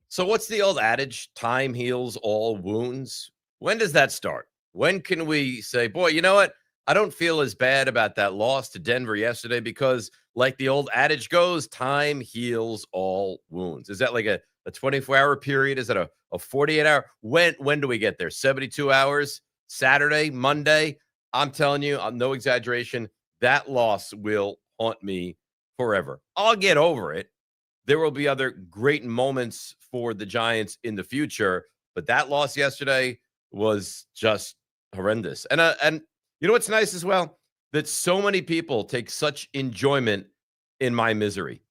So, what's the old adage? Time heals all wounds. When does that start? When can we say, boy, you know what? I don't feel as bad about that loss to Denver yesterday because, like the old adage goes, time heals all wounds. Is that like a 24-hour period? Is that a 48-hour? When do we get there? 72 hours? Saturday, Monday? I'm telling you, no exaggeration, that loss will haunt me forever. I'll get over it. There will be other great moments for the Giants in the future, but that loss yesterday was just horrendous. And you know what's nice as well? That so many people take such enjoyment in my misery.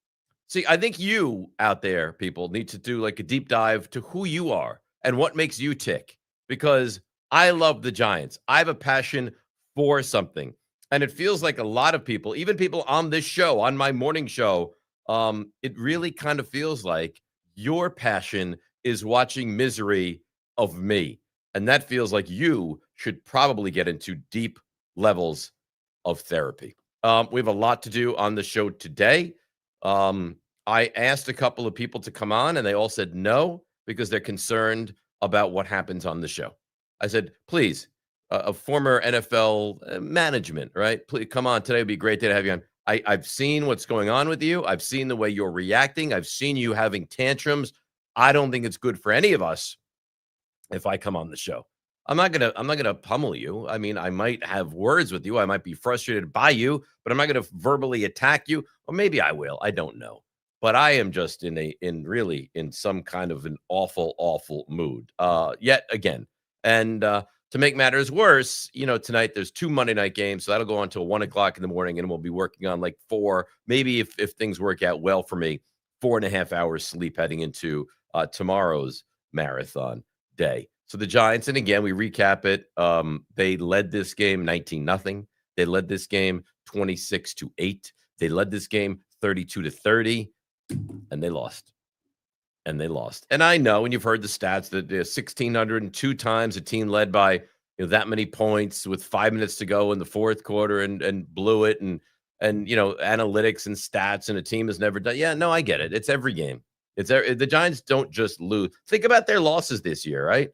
See, I think you out there, people, need to do like a deep dive to who you are and what makes you tick. Because I love the Giants. I have a passion for something. And it feels like a lot of people, even people on this show, on my morning show, it really kind of feels like your passion is watching misery of me. And that feels like you should probably get into deep levels of therapy. We have a lot to do on the show today. I asked a couple of people to come on, and they all said no because they're concerned about what happens on the show. I said, please, a former NFL management, right? Please come on. Today would be a great day to have you on. I've seen what's going on with you. I've seen the way you're reacting. I've seen you having tantrums. I don't think it's good for any of us if I come on the show. I'm not gonna pummel you. I mean, I might have words with you. I might be frustrated by you, but I'm not gonna verbally attack you. Or maybe I will. I don't know. But I am just in some kind of an awful, awful mood. Yet again. And to make matters worse, tonight there's 2 Monday night games. So that'll go on until 1 o'clock in the morning, and we'll be working on like 4, maybe if things work out well for me, 4.5 hours sleep heading into tomorrow's marathon day. So the Giants, and again, we recap it. They led this game 19-0. They led this game 26-8. They led this game 32-30, and they lost. And I know, and you've heard the stats that 1,602 times a team led by that many points with 5 minutes to go in the fourth quarter and blew it, and analytics and stats, and a team has never done. Yeah, no, I get it. It's every game. The Giants don't just lose. Think about their losses this year, right?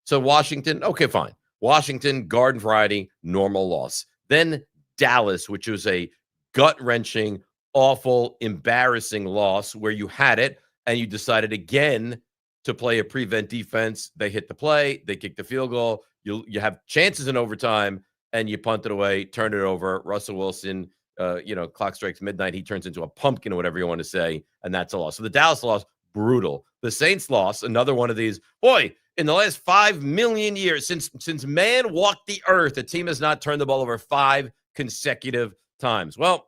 So Washington, okay, fine. Washington, Garden Variety, normal loss. Then Dallas, which was a gut-wrenching, awful, embarrassing loss where you had it and you decided again to play a prevent defense. They hit the play, they kick the field goal. You have chances in overtime, and you punt it away, turn it over. Russell Wilson, clock strikes midnight. He turns into a pumpkin or whatever you want to say, and that's a loss. So the Dallas loss, brutal. The Saints loss, another one of these. Boy, in the last 5 million years, since man walked the earth, a team has not turned the ball over 5 consecutive times. Well,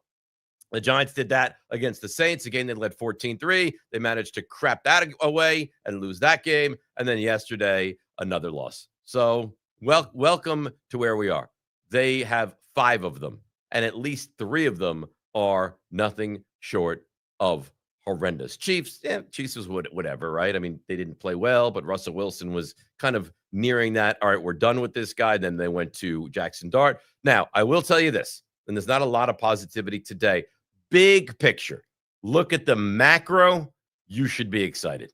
the Giants did that against the Saints. Again, they led 14-3. They managed to crap that away and lose that game. And then yesterday, another loss. So, welcome to where we are. They have 5 of them, and at least 3 of them are nothing short of horrendous. Chiefs was whatever, right? I mean, they didn't play well, but Russell Wilson was kind of nearing that. All right, we're done with this guy. Then they went to Jackson Dart. Now, I will tell you this, and there's not a lot of positivity today. Big picture. Look at the macro. You should be excited.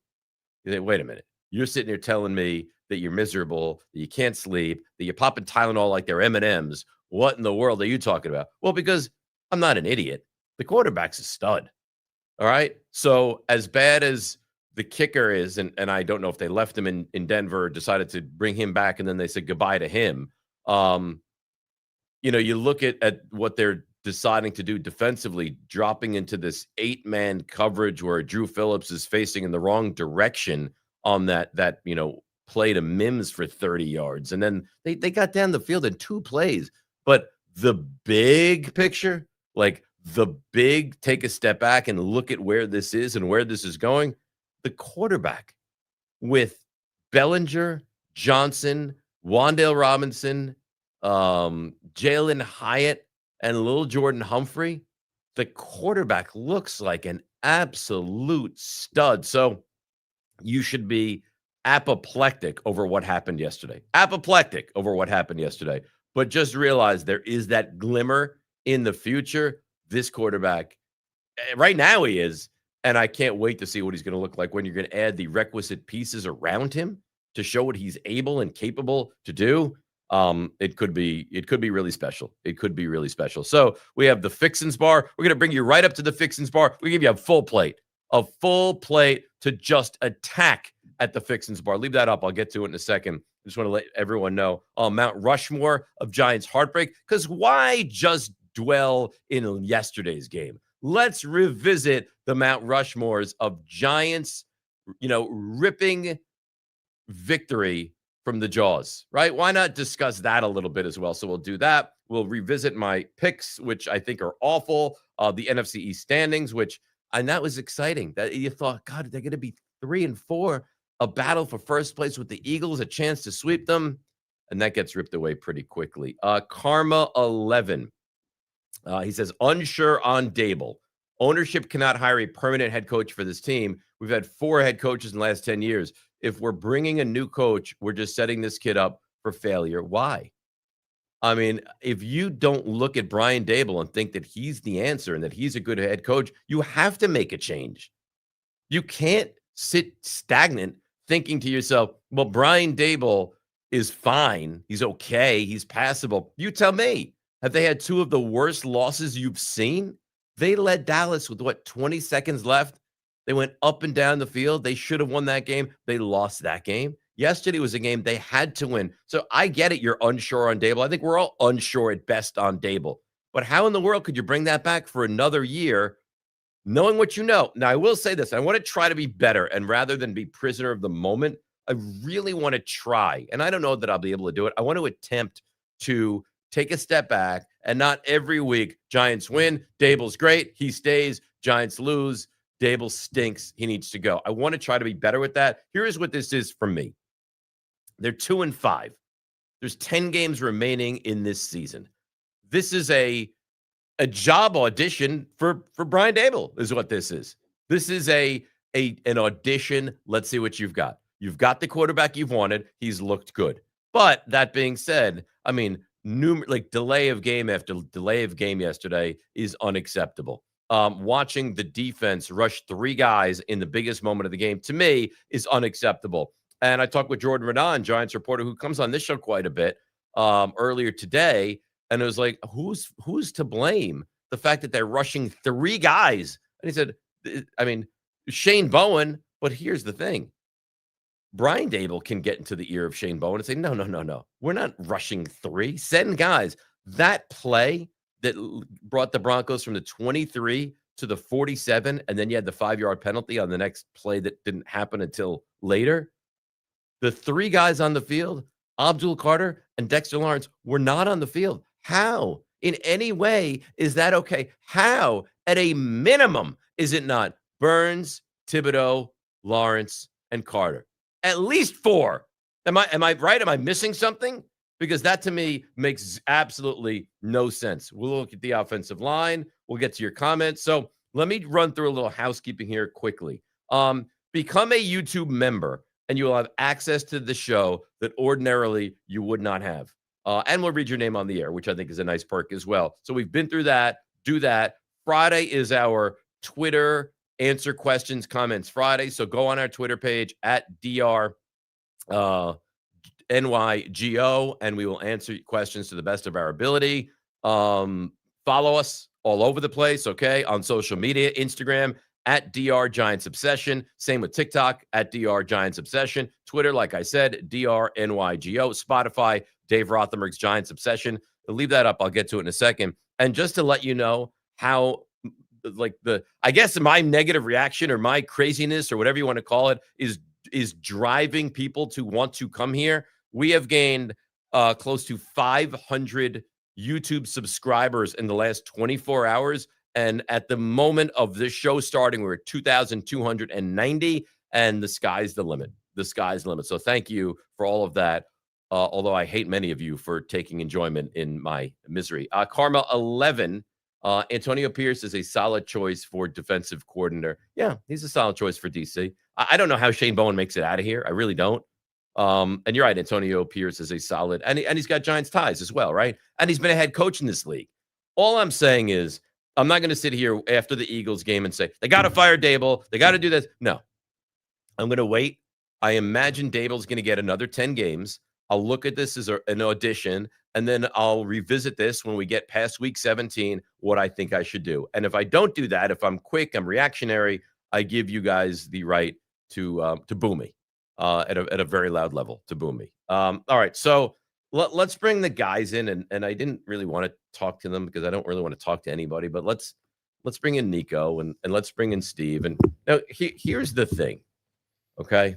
You say, wait a minute. You're sitting here telling me that you're miserable, that you can't sleep, that you're popping Tylenol like they're M&Ms. What in the world are you talking about? Well, because I'm not an idiot. The quarterback's a stud. All right. So as bad as the kicker is, and I don't know if they left him in Denver, decided to bring him back, and then they said goodbye to him. You look at what they're deciding to do defensively, dropping into this 8-man coverage where Drew Phillips is facing in the wrong direction on that play to Mims for 30 yards. And then they got down the field in 2 plays. But the big picture, like take a step back and look at where this is and where this is going. The quarterback with Bellinger, Johnson, Wan'Dale Robinson, Jalen Hyatt, and little Jordan Humphrey, the quarterback looks like an absolute stud. So you should be apoplectic over what happened yesterday. Apoplectic over what happened yesterday. But just realize there is that glimmer in the future. This quarterback, right now he is, and I can't wait to see what he's going to look like when you're going to add the requisite pieces around him to show what he's able and capable to do. It could be really special. It could be really special. So we have the Fixins Bar. We're going to bring you right up to the Fixins Bar. We give you a full plate to just attack at the Fixins Bar. Leave that up. I'll get to it in a second. I just want to let everyone know Mount Rushmore of Giants heartbreak, because why just dwell in yesterday's game? Let's revisit the Mount Rushmores of Giants, ripping victory from the jaws, right? Why not discuss that a little bit as well? So we'll do that. We'll revisit my picks, which I think are awful. The NFC East standings, and that was exciting. That you thought, God, they're going to be 3-4, a battle for first place with the Eagles, a chance to sweep them, and that gets ripped away pretty quickly. Karma 11. He says, unsure on Dable. Ownership cannot hire a permanent head coach for this team. We've had 4 head coaches in the last 10 years. If we're bringing a new coach, we're just setting this kid up for failure. Why? I mean, if you don't look at Brian Dable and think that he's the answer and that he's a good head coach, you have to make a change. You can't sit stagnant thinking to yourself, well, Brian Dable is fine. He's okay. He's passable. You tell me, have they had 2 of the worst losses you've seen? They led Dallas with 20 seconds left. They went up and down the field. They should have won that game. They lost that game. Yesterday was a game they had to win. So I get it. You're unsure on Dable. I think we're all unsure at best on Dable. But how in the world could you bring that back for another year, knowing what you know? Now, I will say this. I want to try to be better. And rather than be prisoner of the moment, I really want to try. And I don't know that I'll be able to do it. I want to attempt to take a step back and not every week, Giants win, Dable's great, he stays, Giants lose, Dable stinks, he needs to go. I want to try to be better with that. Here's what this is for me. They're 2-5. There's 10 games remaining in this season. This is a job audition for Brian Dable is what this is. This is an audition. Let's see what you've got. You've got the quarterback you've wanted. He's looked good. But that being said, I mean, delay of game after delay of game yesterday is unacceptable. Watching the defense rush 3 guys in the biggest moment of the game, to me, is unacceptable. And I talked with Jordan Renan, Giants reporter, who comes on this show quite a bit, earlier today, and it was like, who's to blame? The fact that they're rushing 3 guys. And he said, I mean, Shane Bowen, but here's the thing. Brian Dable can get into the ear of Shane Bowen and say, no. We're not rushing 3. Send guys. That play that brought the Broncos from the 23 to the 47, and then you had the 5-yard penalty on the next play that didn't happen until later. The 3 guys on the field, Abdul Carter and Dexter Lawrence, were not on the field. How, in any way, is that okay? How, at a minimum, is it not Burns, Thibodeau, Lawrence, and Carter? At least 4. Am I right? Am I missing something? Because that to me makes absolutely no sense. We'll look at the offensive line. We'll get to your comments. So let me run through a little housekeeping here quickly. Become a YouTube member and you will have access to the show that ordinarily you would not have. And we'll read your name on the air, which I think is a nice perk as well. So we've been through that. Do that. Friday is our Twitter Answer Questions Comments Friday. So go on our Twitter page at NYGO, and we will answer questions to the best of our ability. Follow us all over the place, okay? On social media, Instagram, at DR Giants Obsession. Same with TikTok, at DR Giants Obsession. Twitter, like I said, DR NYGO. Spotify, Dave Rothenberg's Giants Obsession. I'll leave that up. I'll get to it in a second. And just to let you know how, I guess my negative reaction or my craziness or whatever you want to call it is driving people to want to come here. We have gained close to 500 YouTube subscribers in the last 24 hours. And at the moment of this show starting, we're at 2,290, and the sky's the limit. The sky's the limit. So thank you for all of that. Although I hate many of you for taking enjoyment in my misery. Karma 11 Antonio Pierce is a solid choice for defensive coordinator. Yeah, he's a solid choice for DC. I don't know how Shane Bowen makes it out of here. I really don't. And you're right, Antonio Pierce is a solid, and he's got Giants ties as well, right? And he's been a head coach in this league. All I'm saying is, I'm not going to sit here after the Eagles game and say they got to fire Dable, they got to do this. No, I'm going to wait. I imagine Dable's going to get another 10 games. I'll look at this as an audition, and then I'll revisit this when we get past week 17, what I think I should do. And if I don't do that, if I'm quick, I'm reactionary, I give you guys the right to boo me at a very loud level, to boo me. All right, so let's bring the guys in, and I didn't really want to talk to them because I don't really want to talk to anybody, but let's bring in Nico and let's bring in Steve. And now here's the thing, okay?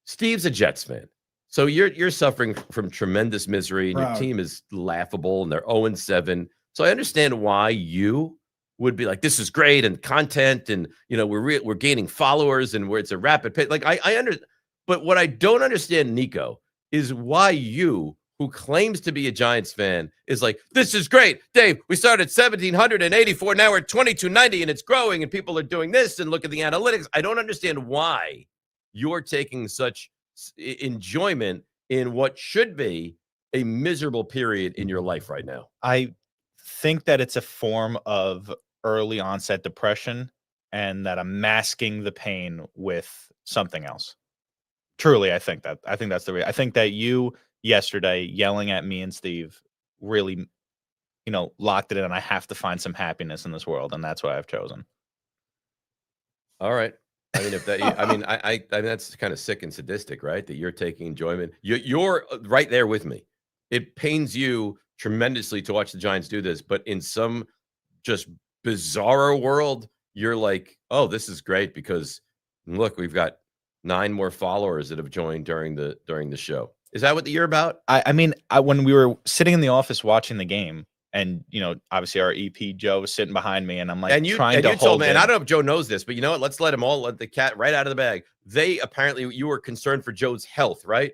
Steve's a Jets fan. So you're suffering from tremendous misery, and your team is laughable, and they're 0-7. So I understand why you would be like, this is great, and content, and we're gaining followers, and where it's a rapid pace. Like I understand, but what I don't understand, Nico, is why you, who claims to be a Giants fan, is like, this is great, Dave. We started 1,784, now we're at 2,290, and it's growing, and people are doing this, and look at the analytics. I don't understand why you're taking such enjoyment in what should be a miserable period in your life right now. I think that it's a form of early onset depression, and that I'm masking the pain with something else. Truly, I think that's the way. I think that you yesterday yelling at me and Steve really, locked it in. I have to find some happiness in this world, and that's what I've chosen. All right. I mean, if that, I mean, I mean, that's kind of sick and sadistic, right? That you're taking enjoyment. You're right there with me. It pains you tremendously to watch the Giants do this, but in some just bizarre world, you're like, oh, this is great because look, we've got 9 more followers that have joined during the show. Is that what you're about? I mean, when we were sitting in the office watching the game, and obviously our EP Joe was sitting behind me, and I'm like, you told me, and I don't know if Joe knows this, but you know what? Let's let the cat right out of the bag. They apparently, you were concerned for Joe's health, right?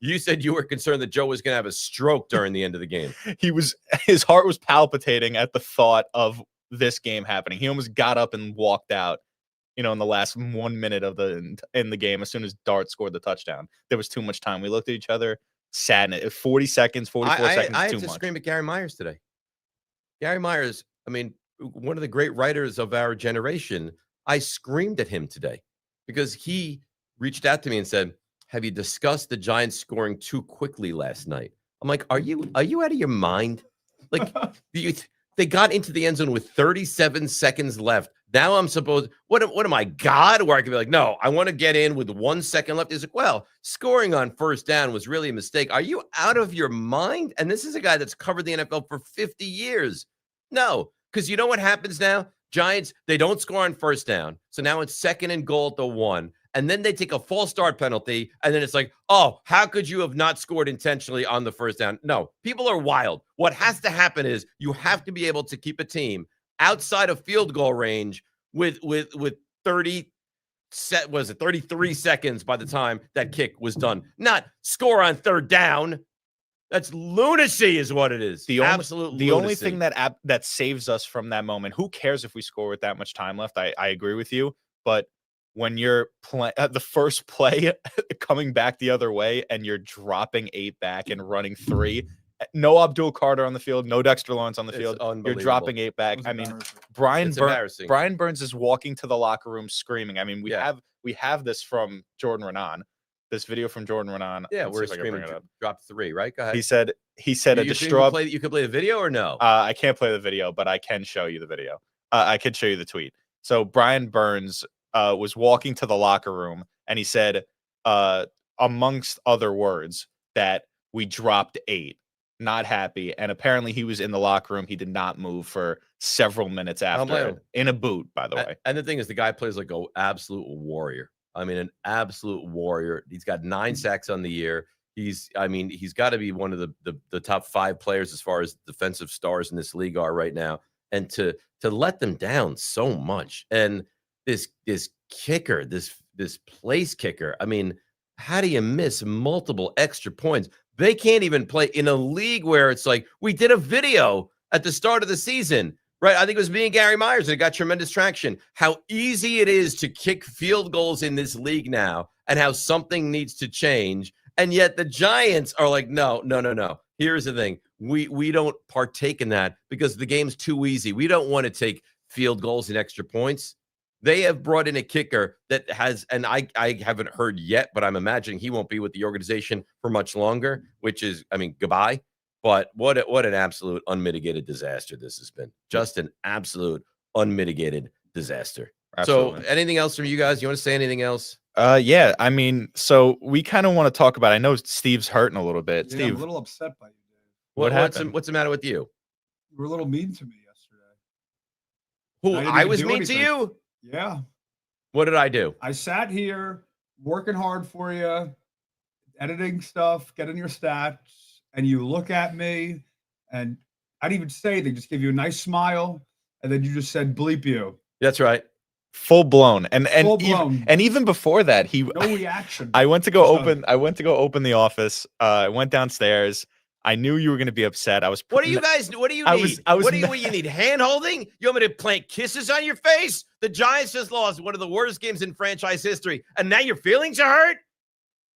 You said you were concerned that Joe was going to have a stroke during the end of the game. His heart was palpitating at the thought of this game happening. He almost got up and walked out, in the last 1 minute in the game, as soon as Dart scored the touchdown. There was too much time. We looked at each other. Sadness. 40 seconds, 44 seconds. I have to scream at Gary Myers today. Gary Myers, I mean, one of the great writers of our generation. I screamed at him today because he reached out to me and said, "Have you discussed the Giants scoring too quickly last night?" I'm like, "Are you out of your mind? Like, they got into the end zone with 37 seconds left. Now I'm supposed, what am I, God? Where I could be like, no, I want to get in with 1 second left. He's like, well, scoring on first down was really a mistake. Are you out of your mind? And this is a guy that's covered the NFL for 50 years. No, because you know what happens now? Giants, they don't score on first down. So now it's 2nd and goal at the 1. And then they take a false start penalty. And then it's like, oh, how could you have not scored intentionally on the first down? No, people are wild. What has to happen is you have to be able to keep a team outside of field goal range with 33 seconds by the time that kick was done. Not score on 3rd down. That's lunacy is what it is. The only thing that saves us from that moment, who cares if we score with that much time left? I agree with you. But when you're the first play coming back the other way and you're dropping 8 back and running 3, no Abdul Carter on the field, no Dexter Lawrence on the field. You're dropping 8 back. I mean, Brian Burns is walking to the locker room screaming. I mean, we have this from Jordan Renan. This video from Jordan Renan. Yeah, we're screaming. Drop 3, right? Go ahead. He said a distraught. You can play the video or no? I can't play the video, but I can show you the video. I could show you the tweet. So Brian Burns was walking to the locker room, and he said, amongst other words, that we dropped 8. Not happy, and apparently he was in the locker room. He did not move for several minutes after, in a boot, by the way. And the thing is, the guy plays like an absolute warrior. I mean, an absolute warrior. He's got 9 sacks on the year. He's got to be one of the top 5 players as far as defensive stars in this league are right now. And to let them down so much, and this kicker, this place kicker. I mean, how do you miss multiple extra points? They can't even play in a league where it's like, we did a video at the start of the seaon, right? I think it was me and Gary Myers that got tremendous traction. How easy it is to kick field goals in this league now, and how something needs to change. And yet the Giants are like, no. Here's the thing. We don't partake in that because the game's too easy. We don't want to take field goals and extra points. They have brought in a kicker that has, and I haven't heard yet, but I'm imagining he won't be with the organization for much longer, which is, I mean, goodbye. But what an absolute unmitigated disaster this has been. Just an absolute unmitigated disaster. Absolutely. So anything else from you guys? You want to say anything else? Yeah. I mean, so we kind of want to talk about, I know Steve's hurting a little bit. Yeah, Steve, I'm a little upset by you, Dave. what happened? What's the matter with you? You were a little mean to me yesterday. Who, I didn't I even was do mean anything. to you? Yeah. What did I do? I sat here working hard for you, editing stuff, getting your stats, and you look at me and I didn't even say anything, just give you a nice smile, and then you just said bleep you. That's right. Full blown. And Full blown. even before that, No reaction. I went to go So- open the office. I went downstairs. I knew you were going to be upset. I was What do you guys? What do you I need? was- I was what do not- you need? Hand holding? You want me to plant kisses on your face? The Giants just lost one of the worst games in franchise history, and now your feelings are hurt.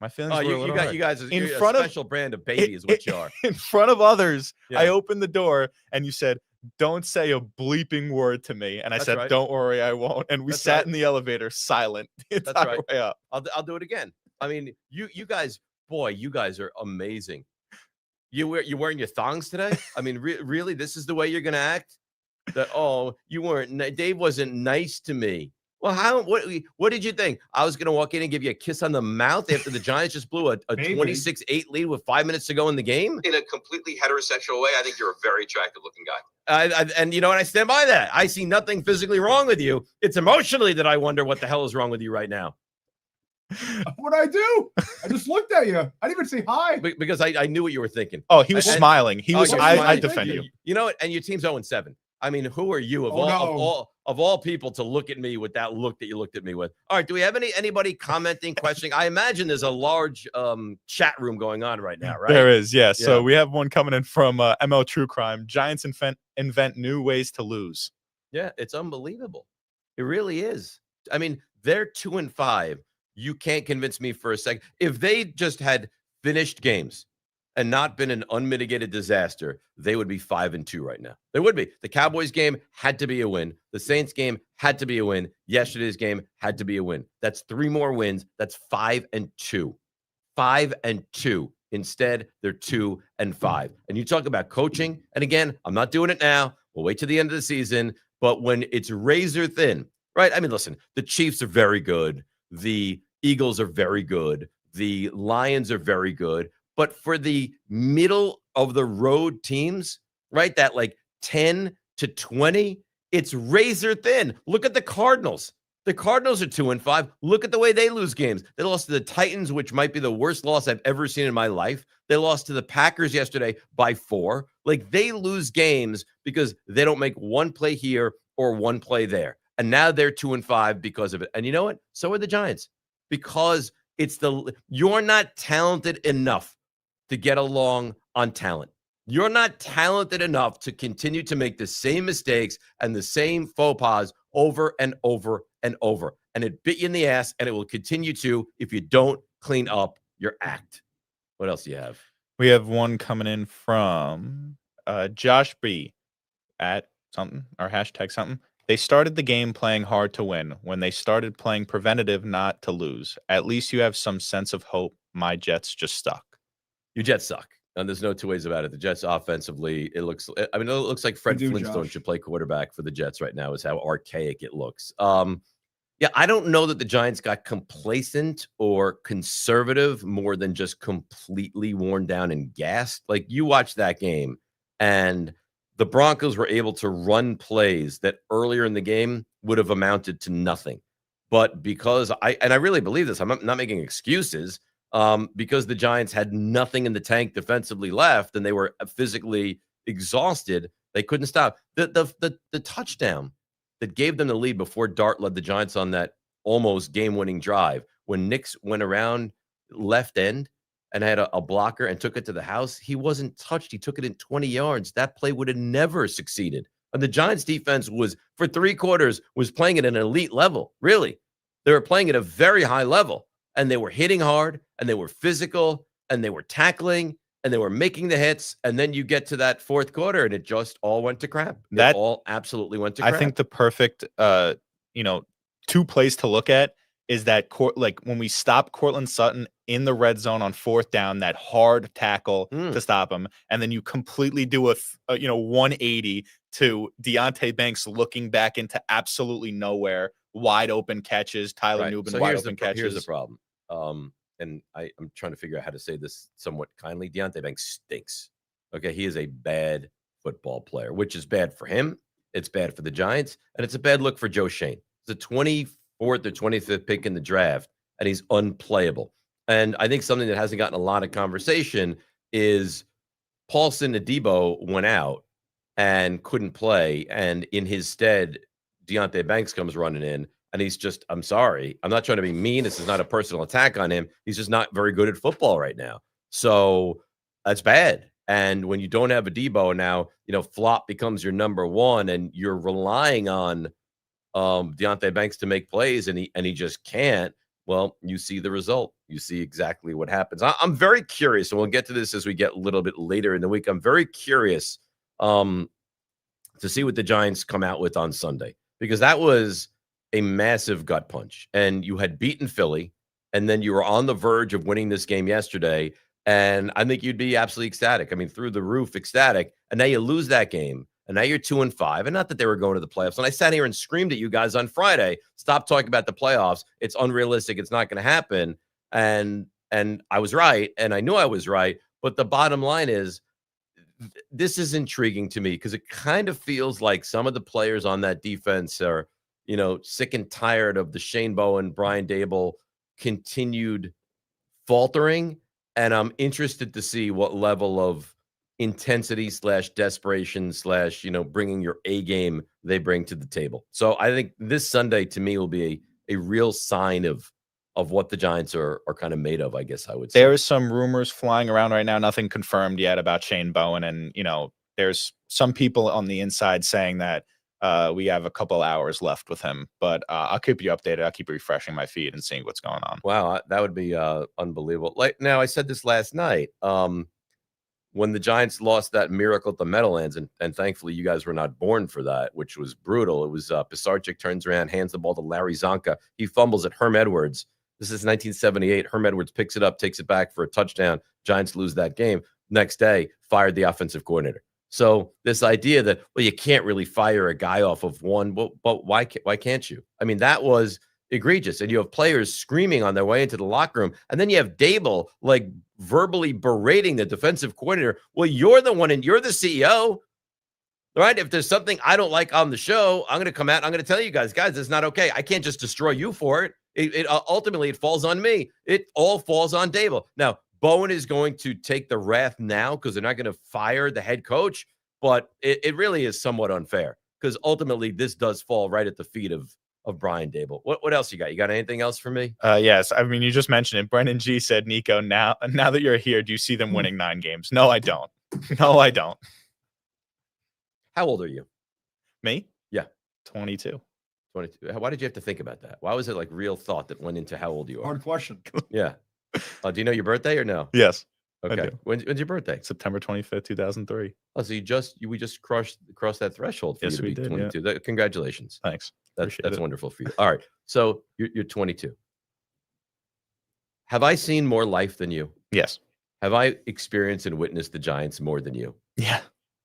my feelings Oh, were a you little got hurt. you guys In you're front a of- special brand of baby is what you are. In front of others. I Yeah. opened the door and you said, "Don't say a bleeping word to me." And I That's said, right. "Don't worry, I won't." And we That's sat right. in the elevator silent the That's entire right. way up. I'll do it again. I mean, you guys, boy, you guys are amazing. You wearing your thongs today? I mean, really, this is the way you're gonna act? That you weren't. Dave wasn't nice to me. Well, what did you think? I was gonna walk in and give you a kiss on the mouth after the Giants just blew a Maybe. 26-8 lead with 5 minutes to go in the game? In a completely heterosexual way, I think you're a very attractive looking guy. And you know what? I stand by that. I see nothing physically wrong with you. It's emotionally that I wonder what the hell is wrong with you right now. What'd I do? I just looked at you. I didn't even say hi. Because I knew what you were thinking. Oh, he was And- smiling. He Oh, was you're I smiling. defend you. You know what? And your team's 0-7. I mean, who are you of Oh, of all people to look at me with that look that you looked at me with? All right, do we have anybody commenting, questioning? I imagine there's a large chat room going on right now, right? There is, yeah. So Yeah. we have one coming in from ML True Crime. Giants invent new ways to lose. Yeah, it's unbelievable. It really is. I mean, they're 2-5. You can't convince me for a second. If they just had finished games and not been an unmitigated disaster, they would be 5-2 right now. They would be. The Cowboys game had to be a win. The Saints game had to be a win. Yesterday's game had to be a win. That's 3 more wins. That's 5-2. 5-2. Instead, they're 2-5. And you talk about coaching. And again, I'm not doing it now. We'll wait till the end of the season. But when it's razor thin, right? I mean, listen, the Chiefs are very good. The Eagles are very good. The Lions are very good. But for the middle of the road teams, right, that like 10-20, it's razor thin. Look at the Cardinals. The Cardinals are 2-5. Look at the way they lose games. They lost to the Titans, which might be the worst loss I've ever seen in my life. They lost to the Packers yesterday by 4. Like, they lose games because they don't make one play here or one play there. And now they're 2-5 because of it. And you know what? So are the Giants, because you're not talented enough to get along on talent. You're not talented enough to continue to make the same mistakes and the same faux pas over and over and over. And it bit you in the ass, and it will continue to if you don't clean up your act. What else do you have? We have one coming in from Josh B at something or hashtag something. They started the game playing hard to win when they started playing preventative not to lose. At least you have some sense of hope. My Jets just stuck. Your Jets suck. And there's no two ways about it. The Jets offensively, it looks like Fred do, Flintstone Josh. should play quarterback for the Jets right now, is how archaic it looks. Yeah, I don't know that the Giants got complacent or conservative more than just completely worn down and gassed. Like, you watch that game, and the Broncos were able to run plays that earlier in the game would have amounted to nothing. But because I really believe this, I'm not making excuses, because the Giants had nothing in the tank defensively left and they were physically exhausted, they couldn't stop. The touchdown that gave them the lead before Dart led the Giants on that almost game-winning drive, when Nix went around left end and had a blocker and took it to the house, he wasn't touched. He took it in 20 yards. That play would have never succeeded. And the Giants defense was, for 3 quarters, was playing at an elite level. Really. They were playing at a very high level, and they were hitting hard, and they were physical, and they were tackling, and they were making the hits. And then you get to that 4th quarter, and it just all went to crap. It all absolutely went to crap. I think the perfect, 2 plays to look at is that like when we stop Cortland Sutton in the red zone on 4th down, that hard tackle to stop him, and then you completely do a 180 to Deonte Banks looking back into absolutely nowhere, wide open catches, Tyler Nubin wide open catches. Here's the problem, and I'm trying to figure out how to say this somewhat kindly. Deonte Banks stinks. Okay, he is a bad football player, which is bad for him. It's bad for the Giants, and it's a bad look for Joe Shane. It's the 24th or 25th pick in the draft, and he's unplayable. And I think something that hasn't gotten a lot of conversation is Paulson Adebo went out and couldn't play, and in his stead, Deonte Banks comes running in, and he's just, I'm sorry, I'm not trying to be mean. This is not a personal attack on him. He's just not very good at football right now. So that's bad. And when you don't have a Debo now, Flop becomes your number 1, and you're relying on Deonte Banks to make plays, and he just can't. Well, you see the result. You see exactly what happens. I'm very curious, and we'll get to this as we get a little bit later in the week. I'm very curious to see what the Giants come out with on Sunday, because that was a massive gut punch, and you had beaten Philly, and then you were on the verge of winning this game yesterday, and I think you'd be absolutely ecstatic. I mean, through the roof ecstatic, and now you lose that game, and now you're 2-5, and not that they were going to the playoffs. And I sat here and screamed at you guys on Friday, stop talking about the playoffs. It's unrealistic. It's not going to happen. And I was right, and I knew I was right, but the bottom line is, this is intriguing to me, because it kind of feels like some of the players on that defense are, sick and tired of the Shane Bowen, Brian Dable continued faltering. And I'm interested to see what level of intensity / desperation / bringing your A game they bring to the table. So I think this Sunday to me will be a real sign of what the Giants are kind of made of, I guess I would say. There is some rumors flying around right now, nothing confirmed yet about Shane Bowen. And, there's some people on the inside saying that we have a couple hours left with him. But I'll keep you updated. I'll keep refreshing my feed and seeing what's going on. Wow, that would be unbelievable. Now, I said this last night. When the Giants lost that miracle at the Meadowlands, and thankfully you guys were not born for that, which was brutal. It was Pisarcik turns around, hands the ball to Larry Zonka. He fumbles at Herm Edwards. This is 1978. Herm Edwards picks it up, takes it back for a touchdown. Giants lose that game. Next day, fired the offensive coordinator. So this idea that, well, you can't really fire a guy off of one, but why can't you? I mean, that was egregious. And you have players screaming on their way into the locker room. And then you have Dable like verbally berating the defensive coordinator. Well, you're the one, and you're the CEO, right? If there's something I don't like on the show, I'm going to come out. I'm going to tell you guys, it's not okay. I can't just destroy you for it. It ultimately, it falls on me. It all falls on Dable. Now, Bowen is going to take the wrath now because they're not going to fire the head coach, but it really is somewhat unfair, because ultimately this does fall right at the feet of Brian Dable. What else you got? You got anything else for me? Yes. I mean, you just mentioned it. Brendan G said, Nico, now that you're here, do you see them winning 9 games? No, I don't. No, I don't. How old are you? Me? Yeah. 22. 22. Why did you have to think about that? Why was it like real thought that went into how old you are? Hard question. Yeah. Do you know your birthday or no? Yes. Okay. When's your birthday? September 25th, 2003. Oh, so we just crossed that threshold for yes, you to be did, 22. Yeah. Congratulations. Thanks. That's wonderful for you. All right. So you're 22. Have I seen more life than you? Yes. Have I experienced and witnessed the Giants more than you? Yeah.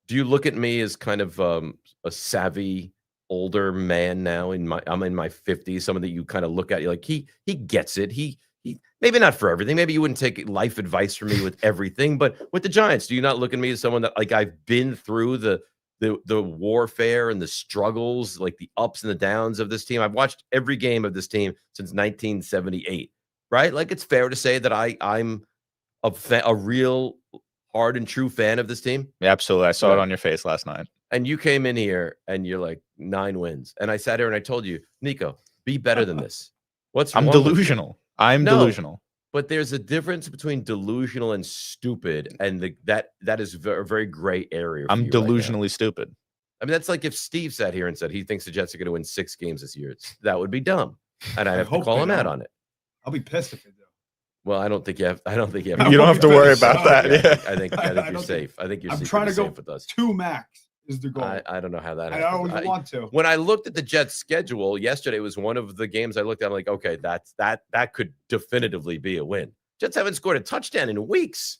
Do you look at me as kind of a savvy older man now? I'm in my 50s. Someone that you kind of look at, you're like, he gets it. He maybe not for everything. Maybe you wouldn't take life advice from me with everything, but with the Giants, do you not look at me as someone that, like, I've been through the warfare and the struggles, like the ups and the downs of this team? I've watched every game of this team since 1978, right? Like, it's fair to say that I'm a real hard and true fan of this team. Yeah, absolutely. I saw it on your face last night. And you came in here and you're like 9 wins. And I sat here and I told you, Nico, be better than this. I'm delusional. I'm delusional. But there's a difference between delusional and stupid, and that is a very gray area. For I'm you right now. delusionally stupid. I mean, that's like if Steve sat here and said he thinks the Jets are going to win 6 games this year. That would be dumb, and I'd have to call him out on it. I'll be pissed if they do. Well, I don't think you have. I don't think you have. You don't have to worry about that. Yeah, Yeah. I think you're safe. I think you're. I'm trying to go safe with us. 2 max is the goal. I don't know how that. I happens. don't want to. When I looked at the Jets' schedule yesterday, was one of the games I looked at. I'm like, okay, that could definitively be a win. Jets haven't scored a touchdown in weeks.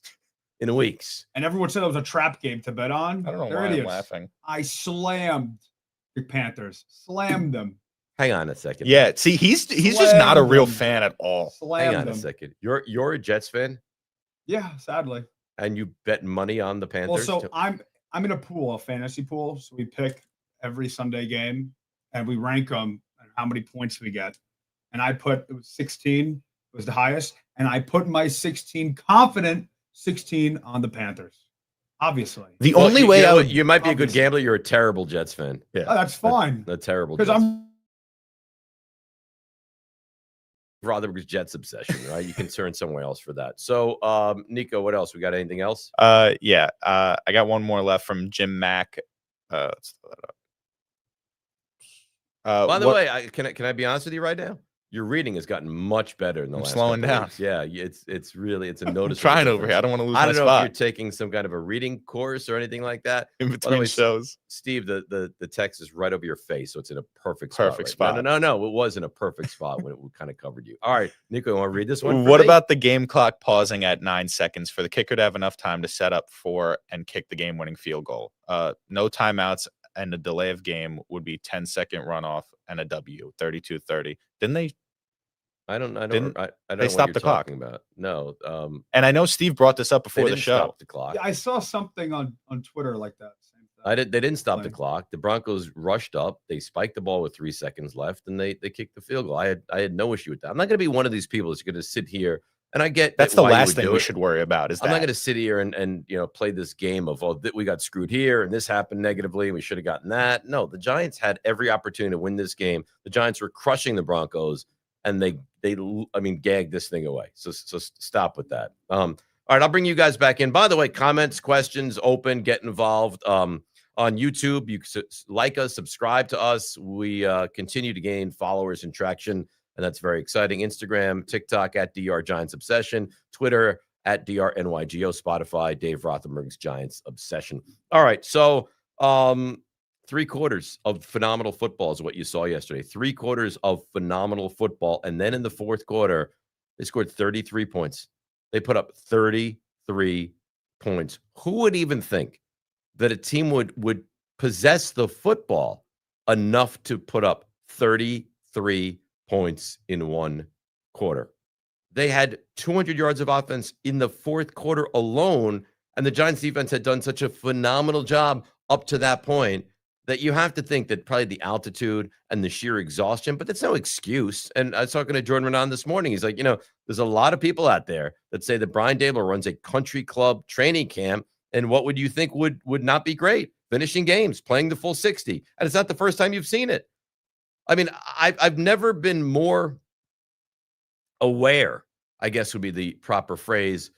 And everyone said it was a trap game to bet on. I don't know They're why idiots. I'm laughing. I slammed the Panthers. Slammed them. Hang on a second. Yeah, see, he's just not a real fan at all. Slammed Hang on them. a second. You're a Jets fan, Yeah, sadly. and you bet money on the Panthers. Well, so I'm in a pool, a fantasy pool. So we pick every Sunday game and we rank them and how many points we get. And I put it was 16 was the highest, and I put my 16 confident 16 on the Panthers. Obviously, The only way I would you might be a good obviously. gambler. You're a terrible Jets fan. Yeah. Oh, that's fine A terrible. because Jets. I'm Rotherberg's Jets obsession, right? You can turn somewhere else for that. So, Nico, what else? We got anything else? I got one more left from Jim Mack. Let's throw that up. By the way, can I be honest with you right now? Your reading has gotten much better in the I'm last. slowing couple down. weeks. Yeah, it's really a I'm noticeable. trying over difference. here. I don't want to lose I my don't know spot if you're taking some kind of a reading course or anything like that. in By the between way, shows. Steve, the text is right over your face, so it's in a perfect Perfect spot. spot. No, it was in a perfect spot when it kind of covered you. All right, Nico, you want to read this one? What about the game clock pausing at 9 seconds for the kicker to have enough time to set up for and kick the game-winning field goal? No timeouts and a delay of game would be 10-second runoff and a W, 32-30. Didn't they? I don't Didn't- know they what you're stopped the clock? talking about. No, And I know Steve brought this up they before the didn't show. stop the clock. I saw something on Twitter like that. Same thing. They didn't stop the Fine. clock. The Broncos rushed up. They spiked the ball with 3 seconds left, and they kicked the field goal. I had no issue with that. I'm not going to be one of these people that's going to sit here, and I get That's that the why you last would thing do we it. should worry about. Is I'm not that going to sit here and play this game of we got screwed here and this happened negatively and we should have gotten that. No, the Giants had every opportunity to win this game. The Giants were crushing the Broncos, and they gagged this thing away. So stop with that. All right, I'll bring you guys back in. By the way, comments, questions, open, get involved. On YouTube, you like us, subscribe to us. We continue to gain followers and traction, and that's very exciting. Instagram, TikTok at DR Giants Obsession, Twitter at DRNYGO, Spotify, Dave Rothenberg's Giants Obsession. All right, so 3 quarters of phenomenal football is what you saw yesterday. 3 quarters of phenomenal football, and then in the fourth quarter, they scored 33 points. They put up 33 points. Who would even think that a team would possess the football enough to put up 33 points in 1 quarter? They had 200 yards of offense in the fourth quarter alone, and the Giants defense had done such a phenomenal job up to that point that you have to think that probably the altitude and the sheer exhaustion, but that's no excuse. And I was talking to Jordan Renan this morning. He's like, there's a lot of people out there that say that Brian Daboll runs a country club training camp, and what would you think would not be great? Finishing games, playing the full 60. And it's not the first time you've seen it. I mean, I've never been more aware, I guess would be the proper phrase,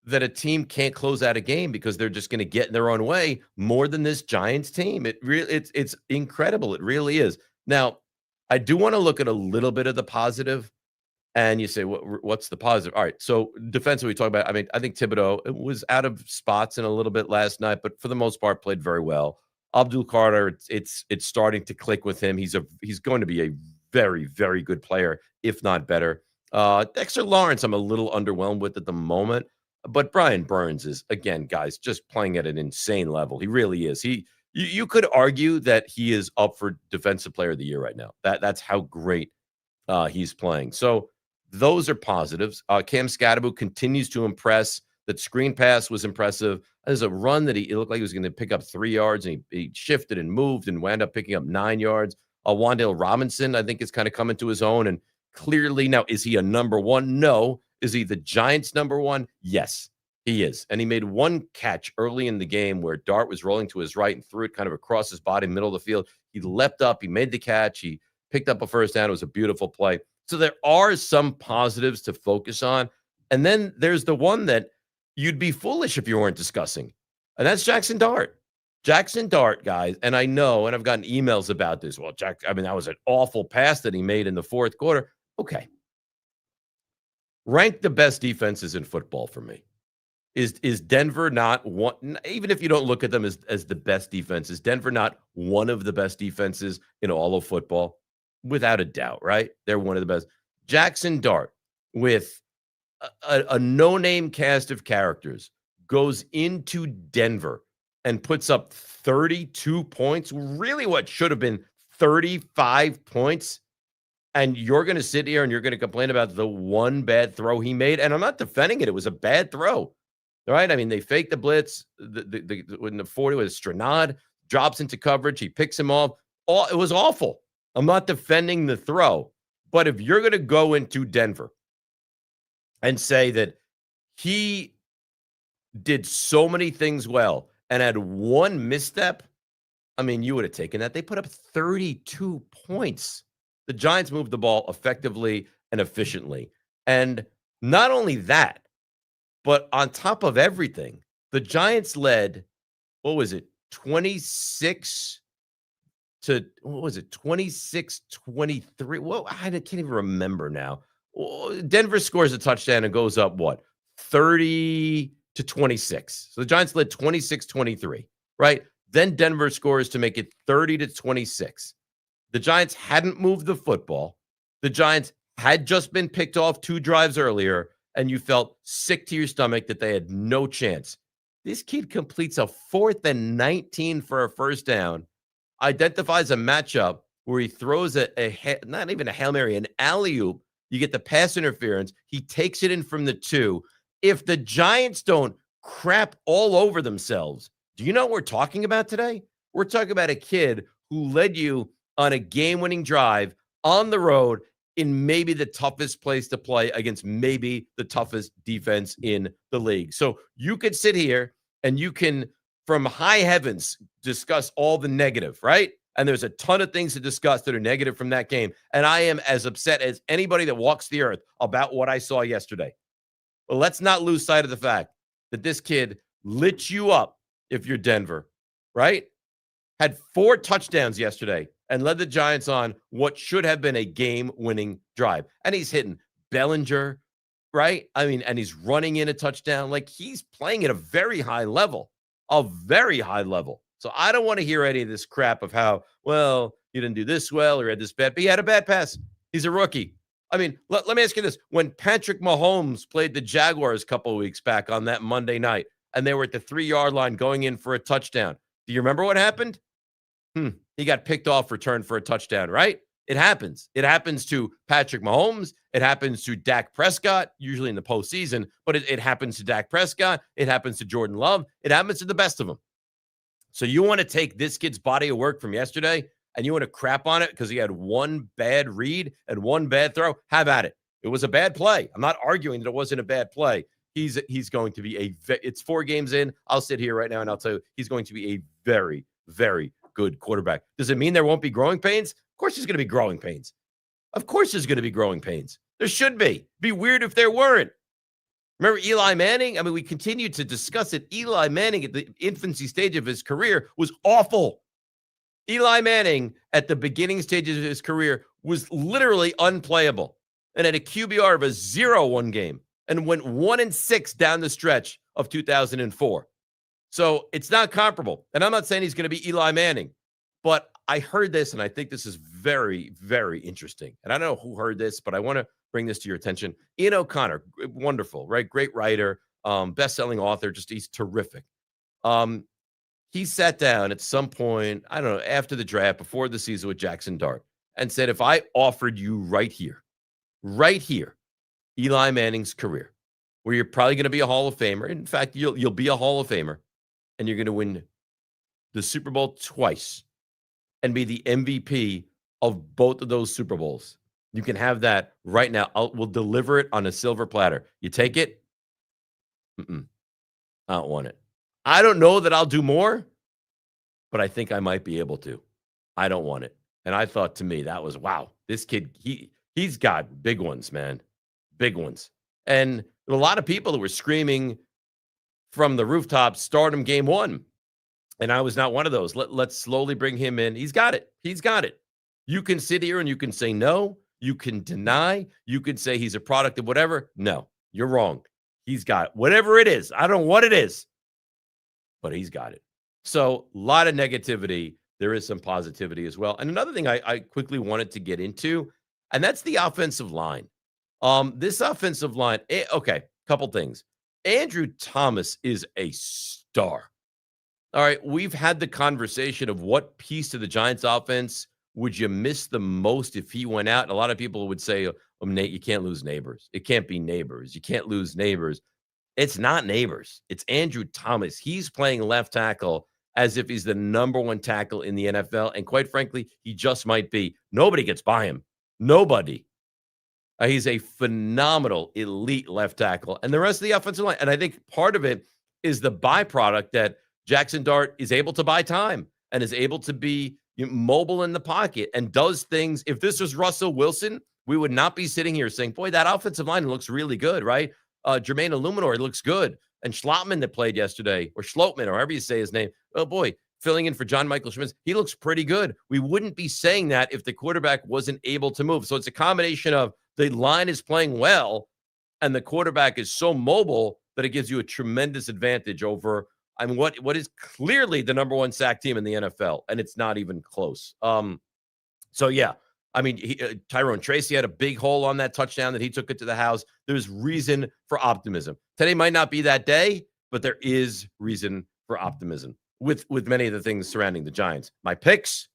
that a team can't close out a game because they're just going to get in their own way more than this Giants team. It's incredible. It really is. Now, I do want to look at a little bit of the positive, and you say, what's the positive? All right. So defensively, we talk about, I think Thibodeau was out of spots in a little bit last night, but for the most part played very well. Abdul Carter, it's starting to click with him. He's going to be a very, very good player, if not better. Dexter Lawrence, I'm a little underwhelmed with at the moment. But Brian Burns is, again, guys, just playing at an insane level. He really is. You could argue that he is up for Defensive Player of the Year right now. That's how great he's playing. So those are positives. Cam Scatterbo continues to impress. That screen pass was impressive. There's a run that it looked like he was going to pick up 3 yards, and he shifted and moved and wound up picking up 9 yards. Wan'Dale Robinson, I think, is kind of coming to his own. And clearly now, is he a number one? No. Is he the Giants' number one? Yes, he is. And he made 1 catch early in the game where Dart was rolling to his right and threw it kind of across his body, middle of the field. He leapt up. He made the catch. He picked up a first down. It was a beautiful play. So there are some positives to focus on. And then there's the one that you'd be foolish if you weren't discussing. And that's Jackson Dart. Jackson Dart, guys, and I know, and I've gotten emails about this. Well, that was an awful pass that he made in the fourth quarter. Okay. Rank the best defenses in football for me. Is Denver not one, even if you don't look at them as the best defense, is Denver not one of the best defenses in all of football? Without a doubt, right? They're one of the best. Jackson Dart, with a no-name cast of characters, goes into Denver and puts up 32 points, really what should have been 35 points. And you're going to sit here and you're going to complain about the one bad throw he made. And I'm not defending it. It was a bad throw, right? I mean, they faked the blitz. In the 40 with Stranad, drops into coverage. He picks him off. It was awful. I'm not defending the throw. But if you're going to go into Denver and say that he did so many things well and had one misstep, I mean, you would have taken that. They put up 32 points. The Giants moved the ball effectively and efficiently. And not only that, but on top of everything, the Giants led, 26 to, 26-23? Well, I can't even remember now. Denver scores a touchdown and goes up, 30-26. So the Giants led 26-23, right? Then Denver scores to make it 30-26. The Giants hadn't moved the football. The Giants had just been picked off 2 drives earlier, and you felt sick to your stomach that they had no chance. This kid completes a 4th and 19 for a first down, identifies a matchup where he throws not even a Hail Mary, an alley-oop. You get the pass interference. He takes it in from the 2. If the Giants don't crap all over themselves, do you know what we're talking about today? We're talking about a kid who led you on a game-winning drive on the road in maybe the toughest place to play against maybe the toughest defense in the league. So you could sit here and you can, from high heavens, discuss all the negative, right? And there's a ton of things to discuss that are negative from that game. And I am as upset as anybody that walks the earth about what I saw yesterday. But let's not lose sight of the fact that this kid lit you up if you're Denver, right? Had 4 touchdowns yesterday and led the Giants on what should have been a game-winning drive. And he's hitting Bellinger, right? I mean, and he's running in a touchdown. Like, he's playing at a very high level, So I don't want to hear any of this crap of how, well, you didn't do this well or had this bad, but he had a bad pass. He's a rookie. I mean, let me ask you this. When Patrick Mahomes played the Jaguars a couple of weeks back on that Monday night, and they were at the 3-yard line going in for a touchdown, do you remember what happened? He got picked off, returned for a touchdown, right? It happens. It happens to Patrick Mahomes. It happens to Dak Prescott, usually in the postseason, but it happens to Dak Prescott. It happens to Jordan Love. It happens to the best of them. So you want to take this kid's body of work from yesterday and you want to crap on it because he had one bad read and one bad throw? Have at it. It was a bad play. I'm not arguing that it wasn't a bad play. He's going to be it's 4 games in. I'll sit here right now and I'll tell you, he's going to be a very, very good quarterback. Does it mean there won't be growing pains? Of course there's going to be growing pains. Of course there's going to be growing pains. There should be. It'd be weird if there weren't. Remember Eli Manning? I mean, we continue to discuss it. Eli Manning at the infancy stage of his career was awful. Eli Manning at the beginning stages of his career was literally unplayable and had a QBR of a 0 one game and went 1-6 down the stretch of 2004. So it's not comparable. And I'm not saying he's going to be Eli Manning, but I heard this, and I think this is very, very interesting. And I don't know who heard this, but I want to bring this to your attention. Ian O'Connor, wonderful, right? Great writer, best-selling author. Just he's terrific. He sat down at some point, I don't know, after the draft, before the season with Jackson Dart, and said, if I offered you right here, Eli Manning's career, where you're probably going to be a Hall of Famer. In fact, you'll be a Hall of Famer, and you're going to win the Super Bowl twice and be the MVP of both of those Super Bowls. You can have that right now. We'll deliver it on a silver platter. You take it? I don't want it. I don't know that I'll do more, but I think I might be able to. I don't want it. And I thought, to me, that was, wow, this kid, He's got big ones, man. Big ones. And a lot of people that were screaming from the rooftops, start him game one. And I was not one of those. Let's slowly bring him in. He's got it. He's got it. You can sit here and you can say no. You can deny. You can say he's a product of whatever. No, you're wrong. He's got it. Whatever it is. I don't know what it is, but he's got it. So a lot of negativity. There is some positivity as well. And another thing I quickly wanted to get into, and that's the offensive line. This offensive line, okay, couple things. Andrew Thomas is a star. All right, we've had the conversation of what piece of the Giants offense would you miss the most if he went out? And a lot of people would say, Nate, you can't lose Neighbors. It can't be Neighbors. You can't lose Neighbors. It's not Neighbors. It's Andrew Thomas. He's playing left tackle as if he's the number one tackle in the NFL. And quite frankly, he just might be. Nobody gets by him. Nobody. He's a phenomenal, elite left tackle. And the rest of the offensive line. And I think part of it is the byproduct that Jackson Dart is able to buy time and is able to be mobile in the pocket and does things. If this was Russell Wilson, we would not be sitting here saying, boy, that offensive line looks really good, right? Jermaine Illuminor looks good. And Schlotman that played yesterday, or Schlotman, or however you say his name, oh boy, filling in for John Michael Schmitz, he looks pretty good. We wouldn't be saying that if the quarterback wasn't able to move. So it's a combination of the line is playing well and the quarterback is so mobile that it gives you a tremendous advantage over what is clearly the number one sack team in the NFL, and it's not even close. So yeah, I mean, Tyrone Tracy had a big hole on that touchdown that he took it to the house. There's reason for optimism. Today might not be that day, but there is reason for optimism with many of the things surrounding the Giants. My picks,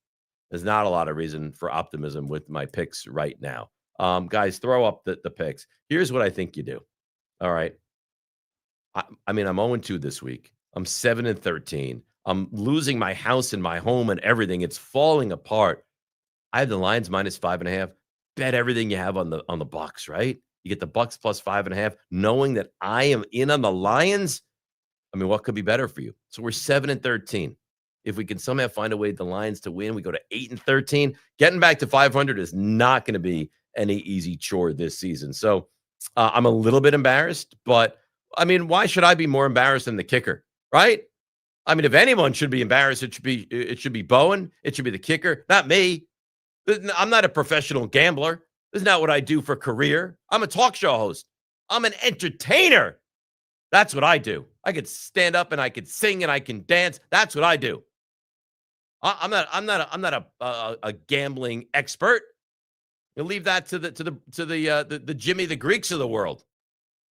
there's not a lot of reason for optimism with my picks right now. Guys, throw up the picks. Here's what I think you do. All right. I mean, I'm 0-2 this week. I'm 7-13. I'm losing my house and my home and everything. It's falling apart. I have the Lions -5.5. Bet everything you have on the Bucks, right? You get the Bucks +5.5, knowing that I am in on the Lions. I mean, what could be better for you? So we're 7-13. If we can somehow find a way the Lions to win, we go to 8-13. Getting back to 500 is not going to be any easy chore this season. So I'm a little bit embarrassed, but I mean, why should I be more embarrassed than the kicker, right? I mean, if anyone should be embarrassed, it should be Bowen. It should be the kicker, not me. I'm not a professional gambler. This is not what I do for career. I'm a talk show host. I'm an entertainer. That's what I do. I could stand up and I could sing and I can dance. That's what I do. I'm not a gambling expert. You leave that to the Jimmy the Greeks of the world,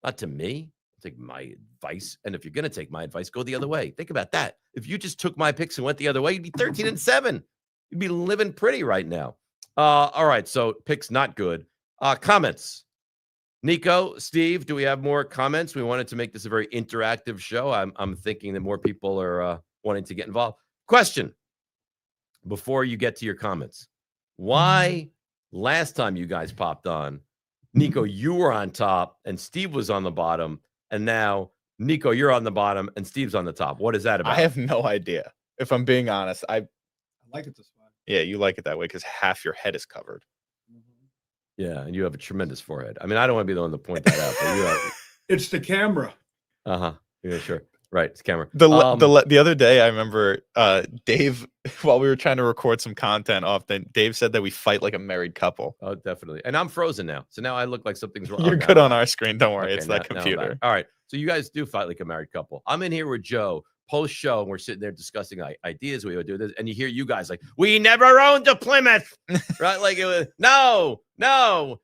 not to me. Take my advice, and if you're going to take my advice, go the other way. Think about that. If you just took my picks and went the other way, you'd be 13-7. You'd be living pretty right now. All right, so picks not good. Comments. Nico, Steve, do we have more comments? We wanted to make this a very interactive show. I'm thinking that more people are wanting to get involved. Question before you get to your comments. Why last time you guys popped on, Nico, you were on top and Steve was on the bottom, and now Nico, you're on the bottom and Steve's on the top. What is that about? I have no idea. If I'm being honest, I like it this way. Yeah, you like it that way because half your head is covered. Yeah, and you have a tremendous forehead. I mean, I don't want to be the one to point that out, but you have. It's the camera. Yeah, sure. Right, it's camera. The other day, I remember Dave, while we were trying to record some content often, Dave said that we fight like a married couple. Oh, definitely. And I'm frozen now, so now I look like something's wrong. You're good on our screen. Don't worry, Okay, it's that computer. All right, so you guys do fight like a married couple. I'm in here with Joe post-show, and we're sitting there discussing ideas. We would do this, and you hear you guys like, "We never owned a Plymouth," right? Like it was no,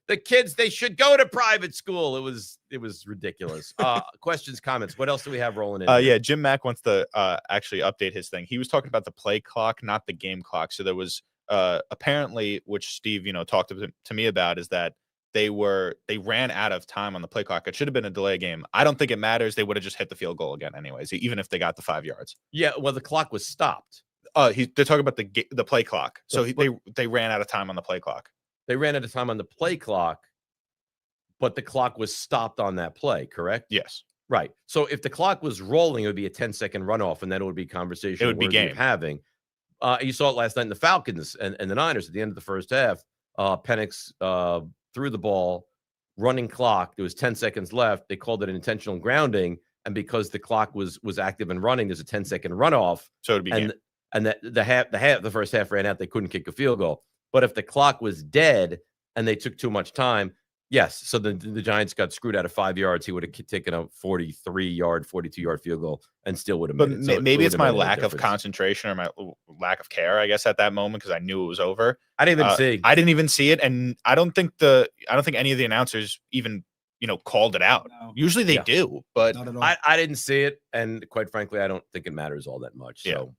the kids, they should go to private school. It was ridiculous. Questions, comments. What else do we have rolling in? Yeah, Jim Mack wants to actually update his thing. He was talking about the play clock, not the game clock. So there was apparently, which Steve, talked to me about, is that they ran out of time on the play clock. It should have been a delay game. I don't think it matters. They would have just hit the field goal again anyways, even if they got the 5 yards. Yeah, well, the clock was stopped. They're talking about the play clock. So they ran out of time on the play clock. They ran out of time on the play clock, but the clock was stopped on that play, correct? Yes. Right. So if the clock was rolling, it would be a 10-second runoff, and then it would be conversation. It would be game. Having. You saw it last night in the Falcons and the Niners at the end of the first half. Penix threw the ball, running clock. There was 10 seconds left. They called it an intentional grounding, and because the clock was active and running, there's a 10-second runoff. So it'd be game. And the first half ran out. They couldn't kick a field goal. But if the clock was dead and they took too much time, yes. So the Giants got screwed out of 5 yards. He would have taken a 43-yard, 42-yard field goal and still would have made it. So maybe it's my lack of concentration or my lack of care, I guess, at that moment, because I knew it was over. I didn't even see. I didn't even see it, and I don't think any of the announcers even called it out. No. Usually they do, but Not at all. I didn't see it, and quite frankly, I don't think it matters all that much. So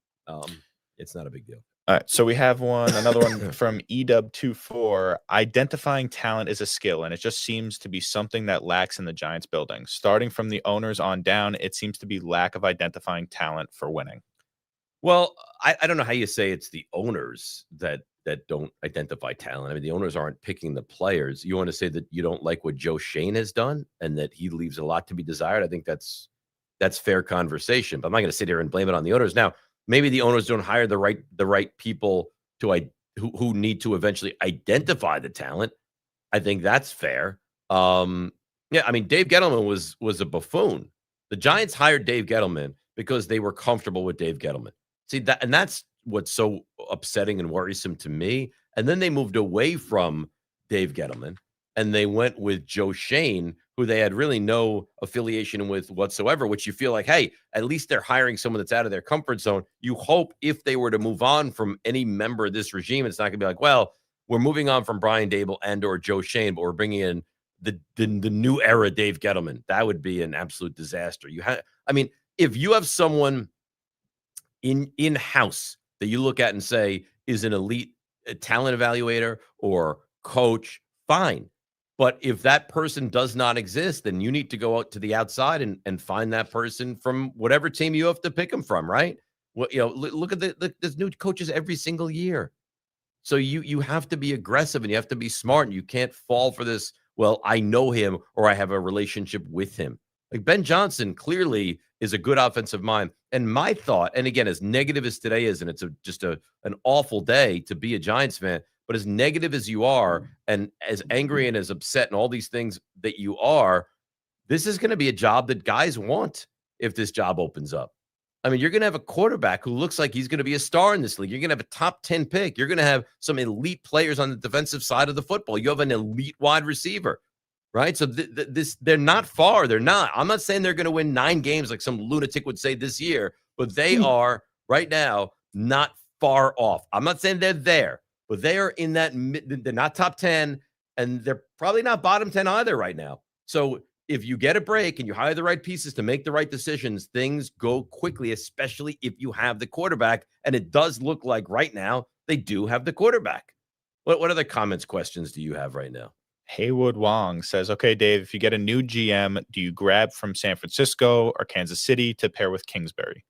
it's not a big deal. All right, so we have another one from EW24. Identifying talent is a skill, and it just seems to be something that lacks in the Giants building. Starting from the owners on down, it seems to be lack of identifying talent for winning. Well, I don't know how you say it's the owners that don't identify talent. I mean, the owners aren't picking the players. You want to say that you don't like what Joe Shane has done and that he leaves a lot to be desired? I think that's fair conversation, but I'm not going to sit here and blame it on the owners. Now, maybe the owners don't hire the right people who need to eventually identify the talent. I think that's fair. I mean, Dave Gettleman was a buffoon. The Giants hired Dave Gettleman because they were comfortable with Dave Gettleman. See that, and that's what's so upsetting and worrisome to me. And then they moved away from Dave Gettleman and they went with Joe Shane, who they had really no affiliation with whatsoever, which you feel like, hey, at least they're hiring someone that's out of their comfort zone. You hope if they were to move on from any member of this regime, it's not going to be like, well, we're moving on from Brian Daboll and or Joe Shane, but we're bringing in the new era Dave Gettleman. That would be an absolute disaster. If you have someone in-house that you look at and say is an elite talent evaluator or coach, fine. But if that person does not exist, then you need to go out to the outside and find that person from whatever team you have to pick them from, right? Well, look at there's new coaches every single year. So you have to be aggressive and you have to be smart, and you can't fall for this, well, I know him or I have a relationship with him. Like Ben Johnson clearly is a good offensive mind. And my thought, and again, as negative as today is, and it's just an awful day to be a Giants fan, but as negative as you are and as angry and as upset and all these things that you are, this is going to be a job that guys want if this job opens up. I mean, you're going to have a quarterback who looks like he's going to be a star in this league. You're going to have a top 10 pick. You're going to have some elite players on the defensive side of the football. You have an elite wide receiver, right? So they're not far. They're not. I'm not saying they're going to win 9 games like some lunatic would say this year, but they are right now not far off. I'm not saying they're there, but they are in that they're not top 10, and they're probably not bottom 10 either right now. So if you get a break and you hire the right pieces to make the right decisions, things go quickly, especially if you have the quarterback. And it does look like right now they do have the quarterback. What other comments, questions do you have right now? Haywood Wong says, okay, Dave, if you get a new GM, do you grab from San Francisco or Kansas City to pair with Kingsbury?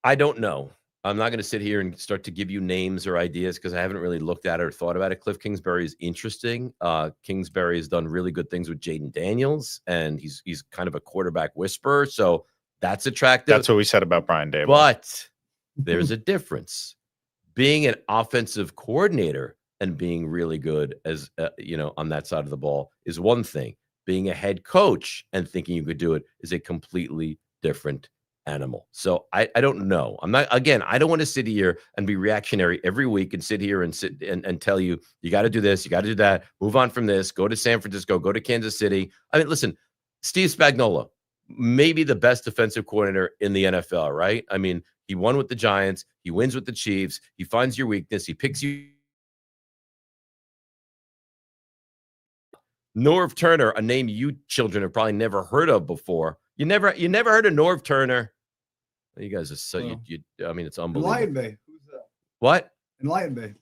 I don't know. I'm not going to sit here and start to give you names or ideas because I haven't really looked at it or thought about it. Cliff Kingsbury is interesting. Kingsbury has done really good things with Jaden Daniels, and he's kind of a quarterback whisperer, so that's attractive. That's what we said about Brian Daboll. But there's a difference. Being an offensive coordinator and being really good as on that side of the ball is one thing. Being a head coach and thinking you could do it is a completely different animal. So I don't know. I don't want to sit here and be reactionary every week and sit here and tell you got to do this, you got to do that, move on from this, go to San Francisco, go to Kansas City. I mean, listen, Steve Spagnuolo, maybe the best defensive coordinator in the NFL, right? I mean, he won with the Giants, he wins with the Chiefs, he finds your weakness, he picks you. Norv Turner, a name you children have probably never heard of before. You never heard of Norv Turner? You guys are so I mean, it's unbelievable. Enlighten me. Who's that? What? Enlighten me.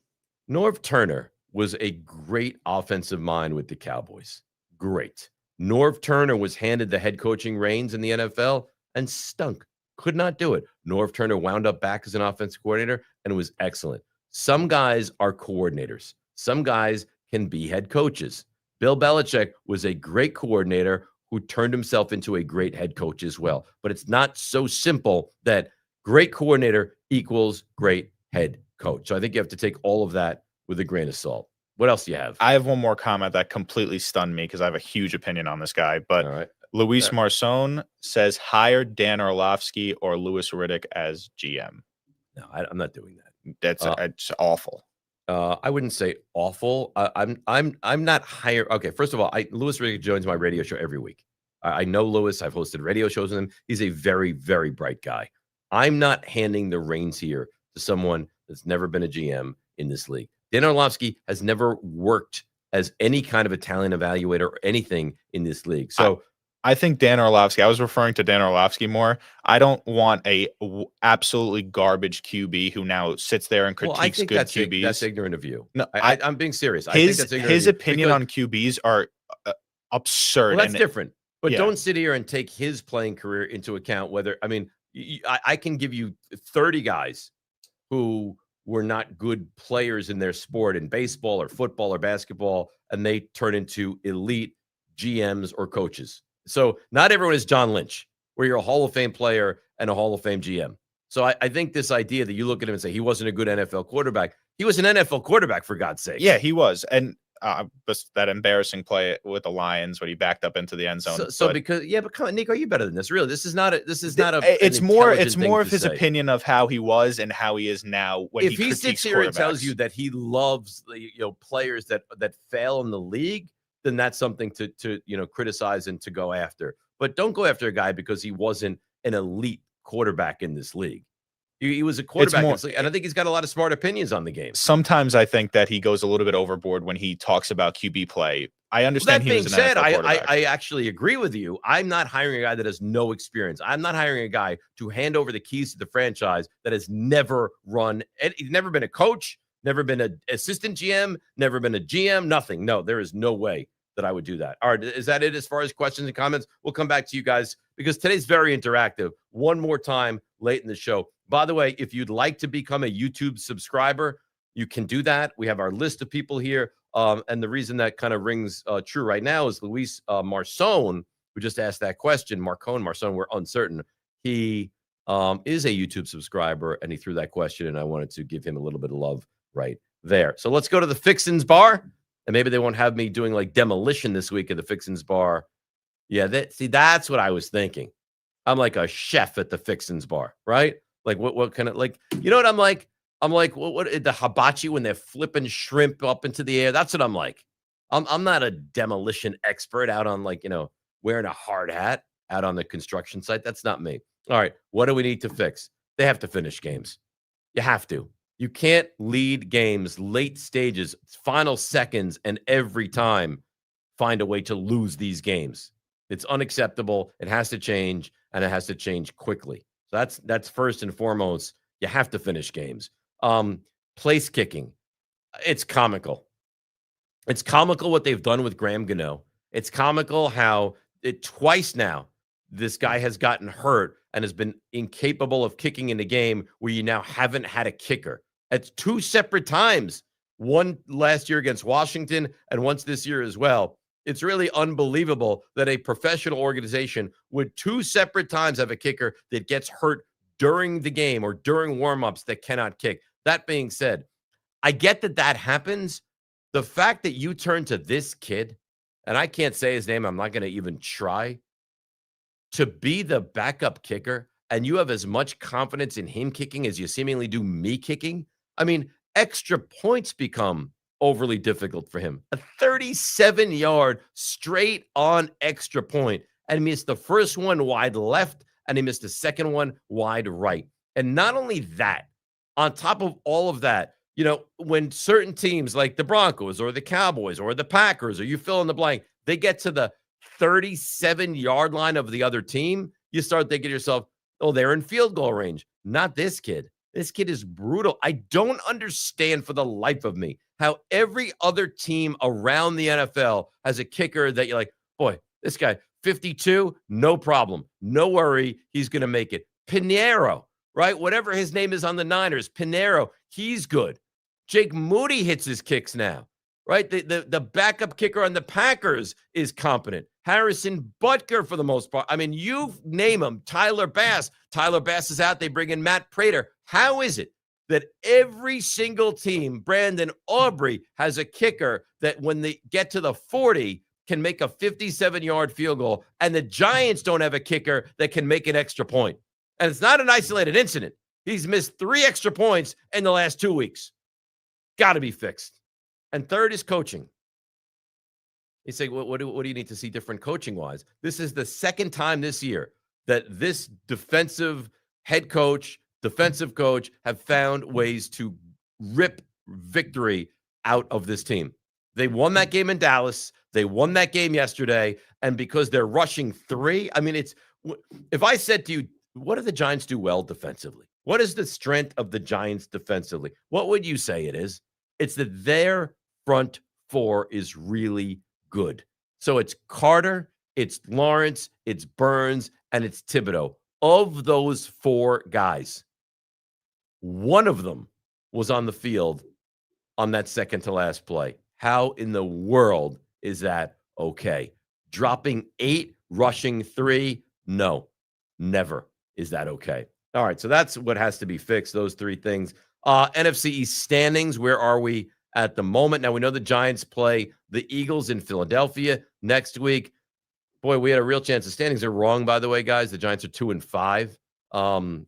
Norv Turner was a great offensive mind with the Cowboys. Great. Norv Turner was handed the head coaching reins in the NFL and stunk. Could not do it. Norv Turner wound up back as an offensive coordinator and was excellent. Some guys are coordinators. Some guys can be head coaches. Bill Belichick was a great coordinator who turned himself into a great head coach as well. But it's not so simple that great coordinator equals great head coach. So I think you have to take all of that with a grain of salt. What else do you have? I have one more comment that completely stunned me because I have a huge opinion on this guy. But All right. Luis Marson says hire Dan Orlovsky or Louis Riddick as GM. No, I'm not doing that. That's it's awful. I wouldn't say awful. I'm not higher. Okay, first of all, Louis Riddick joins my radio show every week. I know Louis. I've hosted radio shows with him. He's a very, very bright guy. I'm not handing the reins here to someone that's never been a GM in this league. Dan Orlovsky has never worked as any kind of a talent evaluator or anything in this league. So I think Dan Orlovsky, I was referring to Dan Orlovsky more. I don't want a absolutely garbage QB who now sits there and critiques good QBs. That's ignorant of you. No, I'm being serious. I think that's ignorant his opinion on QBs are absurd. Well, that's different. But yeah. Don't sit here and take his playing career into account. I can give you 30 guys who were not good players in their sport in baseball or football or basketball, and they turn into elite GMs or coaches. So not everyone is John Lynch, where you're a Hall of Fame player and a Hall of Fame GM. So I think this idea that you look at him and say he wasn't a good NFL quarterback, he was an NFL quarterback, for God's sake. Yeah, he was. And that embarrassing play with the Lions when he backed up into the end zone. But come on, Nico, you better than this. Really, this is not a. It's more of his opinion of how he was and how he is now. If he sits here and tells you that he loves players that fail in the league, then that's something to criticize and to go after. But don't go after a guy because he wasn't an elite quarterback in this league. He was a quarterback, and I think he's got a lot of smart opinions on the game. Sometimes I think that he goes a little bit overboard when he talks about QB play. I understand. That being said, I actually agree with you. I'm not hiring a guy that has no experience. I'm not hiring a guy to hand over the keys to the franchise that has never run. He's never been a coach, never been an assistant GM, never been a GM, nothing. No, there is no way that I would do that. All right, is that it as far as questions and comments? We'll come back to you guys because today's very interactive. One more time late in the show. By the way, if you'd like to become a YouTube subscriber, you can do that. We have our list of people here. And the reason that kind of rings true right now is Luis Marson, who just asked that question. Marson, we're uncertain. He is a YouTube subscriber, and he threw that question, and I wanted to give him a little bit of love right there. So let's go to the Fixins Bar, and maybe they won't have me doing like demolition this week at the Fixins Bar. Yeah, that's what I was thinking. I'm like a chef at the Fixins Bar, right? Like what kind of what I'm like? I'm like what the hibachi when they're flipping shrimp up into the air. That's what I'm like. I'm not a demolition expert out on wearing a hard hat out on the construction site. That's not me. All right, what do we need to fix? They have to finish games. You have to. You can't lead games late stages, final seconds, and every time find a way to lose these games. It's unacceptable. It has to change, and it has to change quickly. So that's first and foremost. You have to finish games. Place kicking. It's comical. It's comical what they've done with Graham Gano. It's comical how twice now this guy has gotten hurt and has been incapable of kicking in a game where you now haven't had a kicker. It's two separate times. One last year against Washington and once this year as well. It's really unbelievable that a professional organization would two separate times have a kicker that gets hurt during the game or during warmups that cannot kick. That being said, I get that happens. The fact that you turn to this kid, and I can't say his name, I'm not going to even try, to be the backup kicker, and you have as much confidence in him kicking as you seemingly do me kicking. I mean, extra points become overly difficult for him. A 37-yard straight on extra point, and he missed the first one wide left, and he missed the second one wide right. And not only that, on top of all of that, when certain teams like the Broncos or the Cowboys or the Packers or you fill in the blank, they get to the 37-yard line of the other team, you start thinking to yourself, oh, they're in field goal range. Not this kid. This kid is brutal. I don't understand for the life of me how every other team around the NFL has a kicker that you're like, boy, this guy, 52, no problem. No worry. He's going to make it. Pinheiro, right? Whatever his name is on the Niners, Pinheiro, he's good. Jake Moody hits his kicks now, right? The backup kicker on the Packers is competent. Harrison Butker for the most part. I mean, you name him. Tyler Bass. Tyler Bass is out. They bring in Matt Prater. How is it that every single team, Brandon Aubrey has a kicker that when they get to the 40 can make a 57-yard field goal, and the Giants don't have a kicker that can make an extra point. And it's not an isolated incident. He's missed 3 extra points in the last 2 weeks. Got to be fixed. And third is coaching. You say, what do you need to see different coaching-wise? This is the second time this year that this defensive head coach, defensive coach have found ways to rip victory out of this team. They won that game in Dallas. They won that game yesterday. And because they're rushing 3, I mean, if I said to you, what do the Giants do well defensively? What is the strength of the Giants defensively? What would you say it is? It's that their front 4 is really good. So it's Carter, it's Lawrence, it's Burns, and it's Thibodeau. Of those 4 guys, one of them was on the field on that second to last play. How in the world is that okay? Dropping 8, rushing 3? No, never is that okay. All right, so that's what has to be fixed, those 3 things. NFC East standings, where are we at the moment? Now, we know the Giants play the Eagles in Philadelphia next week. Boy, we had a real chance. The standings are wrong, by the way, guys. The Giants are 2-5.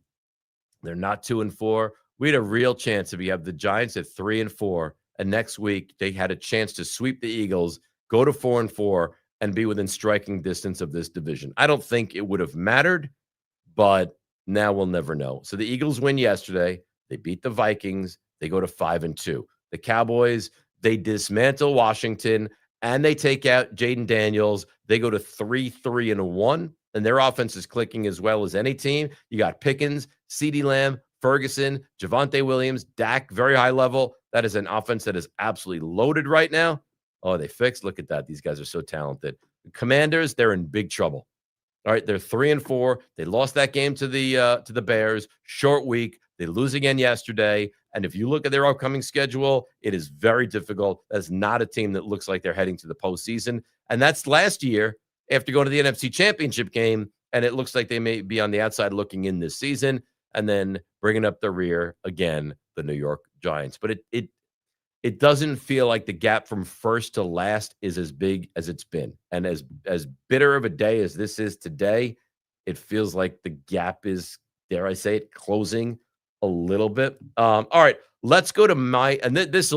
They're not 2-4. We had a real chance if we have the Giants at 3-4, and next week they had a chance to sweep the Eagles, go to 4-4, and be within striking distance of this division. I don't think it would have mattered, but now we'll never know. So the Eagles win yesterday. They beat the Vikings. They go to 5-2. The Cowboys, they dismantle Washington, and they take out Jaden Daniels. They go to 3-3-1, and their offense is clicking as well as any team. You got Pickens, CeeDee Lamb, Ferguson, Javonte Williams, Dak, very high level. That is an offense that is absolutely loaded right now. Oh, they fixed. Look at that. These guys are so talented. The Commanders, they're in big trouble. All right, they're 3-4. They lost that game to the Bears. Short week. They lose again yesterday. And if you look at their upcoming schedule, it is very difficult. That's not a team that looks like they're heading to the postseason. And that's last year after going to the NFC Championship game. And it looks like they may be on the outside looking in this season and then bringing up the rear again, the New York Giants. But it doesn't feel like the gap from first to last is as big as it's been. And as bitter of a day as this is today, it feels like the gap is, dare I say it, closing a little bit. All right, let's go to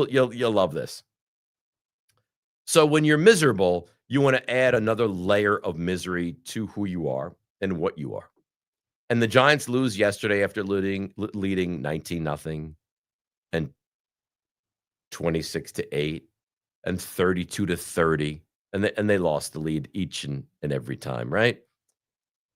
you'll love this. So when you're miserable, you want to add another layer of misery to who you are and what you are. And the Giants lose yesterday after leading 19-0 and 26-8 and 32-30, and they lost the lead each and every time, right?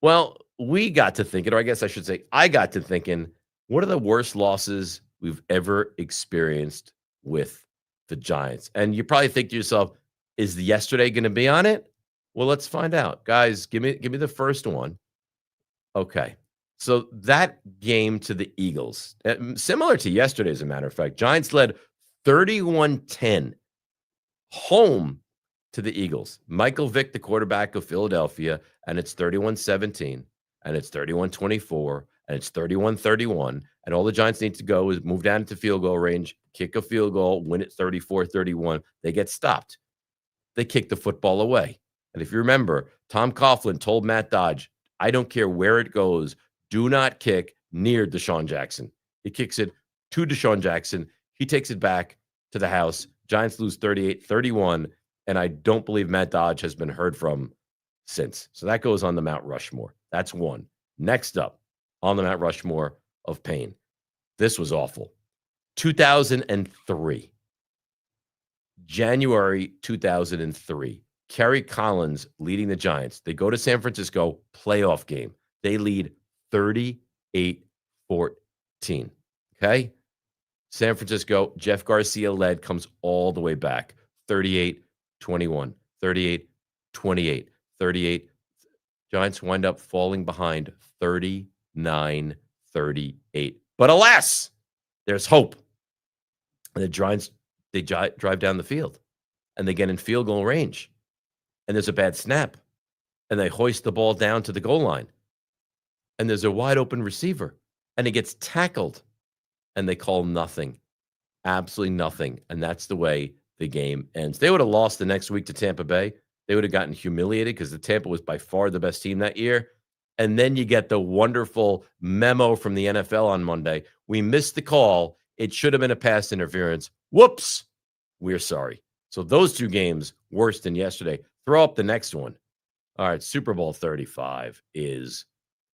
Well, we got to thinking, or I guess I should say, I got to thinking, what are the worst losses we've ever experienced with the Giants? And you probably think to yourself, is yesterday going to be on it? Well, let's find out. Guys, give me the first one. Okay. So that game to the Eagles, similar to yesterday, as a matter of fact, Giants led 31-10 home to the Eagles. Michael Vick, the quarterback of Philadelphia, and it's 31-17, and it's 31-24, and it's 31-31, and all the Giants need to go is move down into field goal range, kick a field goal, win it 34-31. They get stopped. They kick the football away. And if you remember, Tom Coughlin told Matt Dodge, I don't care where it goes, do not kick near Deshaun Jackson. He kicks it to Deshaun Jackson. He takes it back to the house. Giants lose 38-31, and I don't believe Matt Dodge has been heard from since. So that goes on the Mount Rushmore. That's one. Next up on the Mount Rushmore of pain. This was awful. 2003. January 2003. Kerry Collins leading the Giants. They go to San Francisco, playoff game. They lead 38-14. Okay? San Francisco, Jeff Garcia led, comes all the way back. 38-21, 38-28, 38. Giants wind up falling behind 39-38. But alas, there's hope. And the Giants, they drive down the field, and they get in field goal range. And there's a bad snap, and they hoist the ball down to the goal line. And there's a wide open receiver, and he gets tackled. and they call nothing. Absolutely nothing. And that's the way the game ends. They would have lost the next week to Tampa Bay. They would have gotten humiliated because the Tampa was by far the best team that year. And then you get the wonderful memo from the NFL on Monday. We missed the call. It should have been a pass interference. Whoops. We're sorry. So those two games worse than yesterday. Throw up the next one. All right, Super Bowl 35 is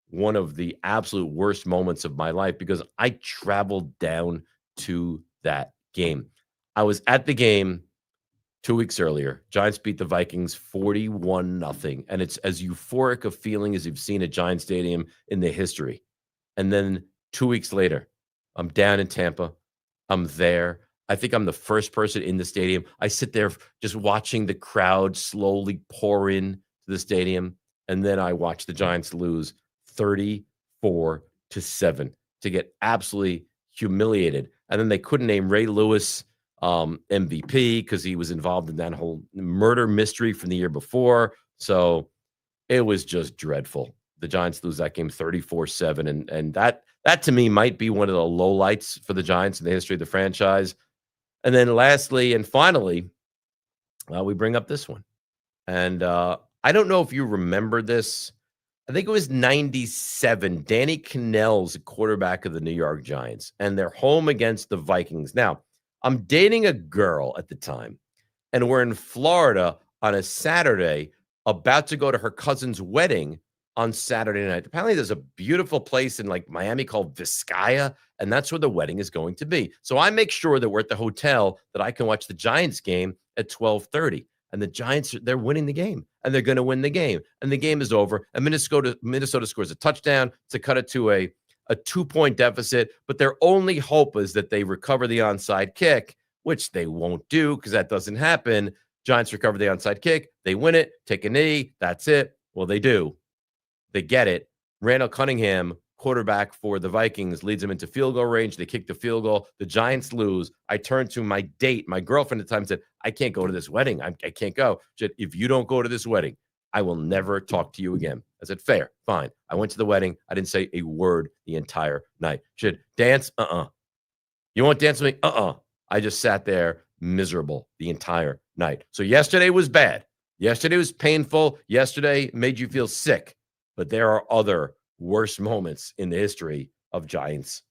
one of the absolute worst moments of my life because I traveled down to that game. I was at the game 2 weeks earlier. Giants beat the Vikings 41-0, and it's as euphoric a feeling as you've seen at Giant Stadium in the history. And then 2 weeks later, I'm down in Tampa. I'm there. I think I'm the first person in the stadium. I sit there just watching the crowd slowly pour in to the stadium, and then I watch the Giants lose 34-7 to get absolutely humiliated. And then they couldn't name Ray Lewis MVP because he was involved in that whole murder mystery from the year before. So it was just dreadful. The Giants lose that game 34-7. And that to me might be one of the lowlights for the Giants in the history of the franchise. And then lastly and finally, we bring up this one. And I don't know if you remember this. I think it was 97. Danny Cannell's the quarterback of the New York Giants, and they're home against the Vikings. Now, I'm dating a girl at the time, and we're in Florida on a Saturday, about to go to her cousin's wedding on Saturday night. Apparently, there's a beautiful place in like Miami called Vizcaya, and that's where the wedding is going to be. So I make sure that we're at the hotel that I can watch the Giants game at 12:30. And the Giants, they're winning the game, and they're going to win the game. And the game is over. And Minnesota scores a touchdown to cut it to a 2-point deficit. But their only hope is that they recover the onside kick, which they won't do because that doesn't happen. Giants recover the onside kick. They win it, take a knee. That's it. Well, they do. They get it. Randall Cunningham, quarterback for the Vikings, leads them into field goal range. They kick the field goal. The Giants lose. I turned to my date, my girlfriend at the time, said, I can't go to this wedding. I can't go. She said, if you don't go to this wedding, I will never talk to you again. I said, fair, fine. I went to the wedding. I didn't say a word the entire night. She said, dance? You want to dance with me? I just sat there miserable the entire night. So yesterday was bad. Yesterday was painful. Yesterday made you feel sick. But there are other worst moments in the history of Giants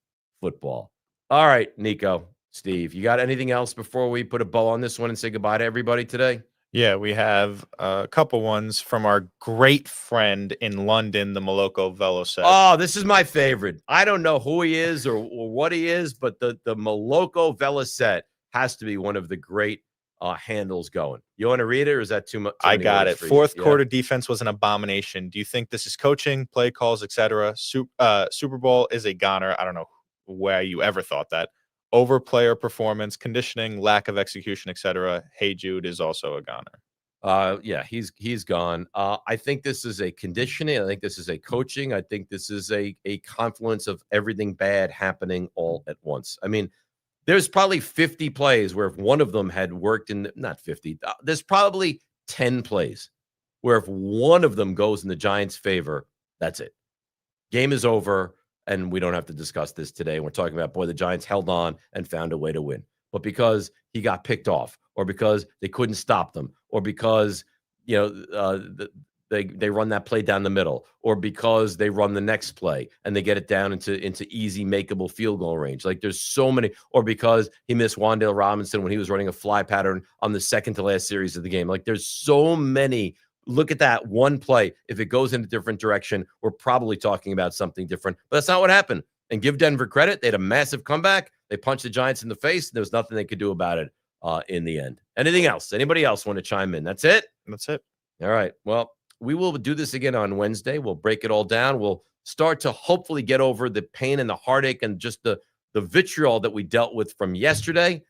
football. All right, Nico, Steve, you got anything else before we put a bow on this one and say goodbye to everybody today? Yeah, we have a couple ones from our great friend in London, the Moloko Veloset. Oh, this is my favorite. I don't know who he is or what he is, but the Moloko Veloset has to be one of the great handles going. You want to read it, or is that too much? I got it. Fourth quarter defense was an abomination. Do you think this is coaching, play calls, etc.? Super Bowl is a goner. I don't know where you ever thought that. Over player performance, conditioning, lack of execution, etc. Hey Jude is also a goner. Yeah, he's gone. I think this is a conditioning. I think this is a coaching. I think this is a confluence of everything bad happening all at once. I mean, there's probably 50 plays where if one of them had worked in, not 50, there's probably 10 plays where if one of them goes in the Giants' favor, that's it. Game is over, and we don't have to discuss this today. We're talking about, boy, the Giants held on and found a way to win. But because he got picked off, or because they couldn't stop them, or because, they run that play down the middle, or because they run the next play and they get it down into easy makeable field goal range. Like there's so many, or because he missed Wan'Dale Robinson when he was running a fly pattern on the second to last series of the game. Like there's so many. Look at that one play. If it goes in a different direction, we're probably talking about something different, but that's not what happened. And give Denver credit. They had a massive comeback. They punched the Giants in the face. And there was nothing they could do about it in the end. Anything else? Anybody else want to chime in? That's it? That's it. All right. Well, we will do this again on Wednesday. We'll break it all down. We'll start to hopefully get over the pain and the heartache and just the vitriol that we dealt with from yesterday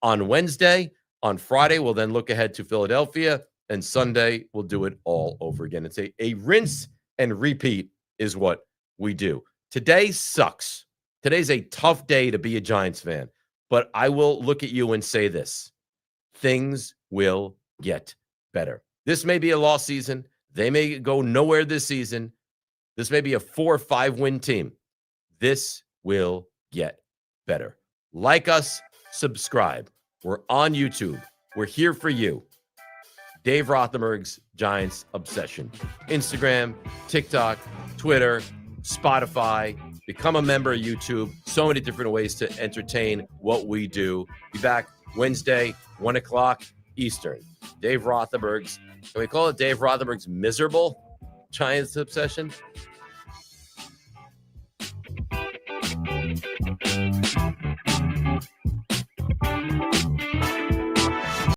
on Wednesday. On Friday, we'll then look ahead to Philadelphia. And Sunday, we'll do it all over again. It's a rinse and repeat is what we do. Today sucks. Today's a tough day to be a Giants fan. But I will look at you and say this. Things will get better. This may be a lost season. They may go nowhere this season. This may be a 4 or 5 win team. This will get better. Like us, subscribe. We're on YouTube. We're here for you. Dave Rothenberg's Giants Obsession. Instagram, TikTok, Twitter, Spotify. Become a member of YouTube. So many different ways to entertain what we do. Be back Wednesday, 1 o'clock Eastern. Dave Rothenberg's, can we call it Dave Rothenberg's Miserable Giants Obsession?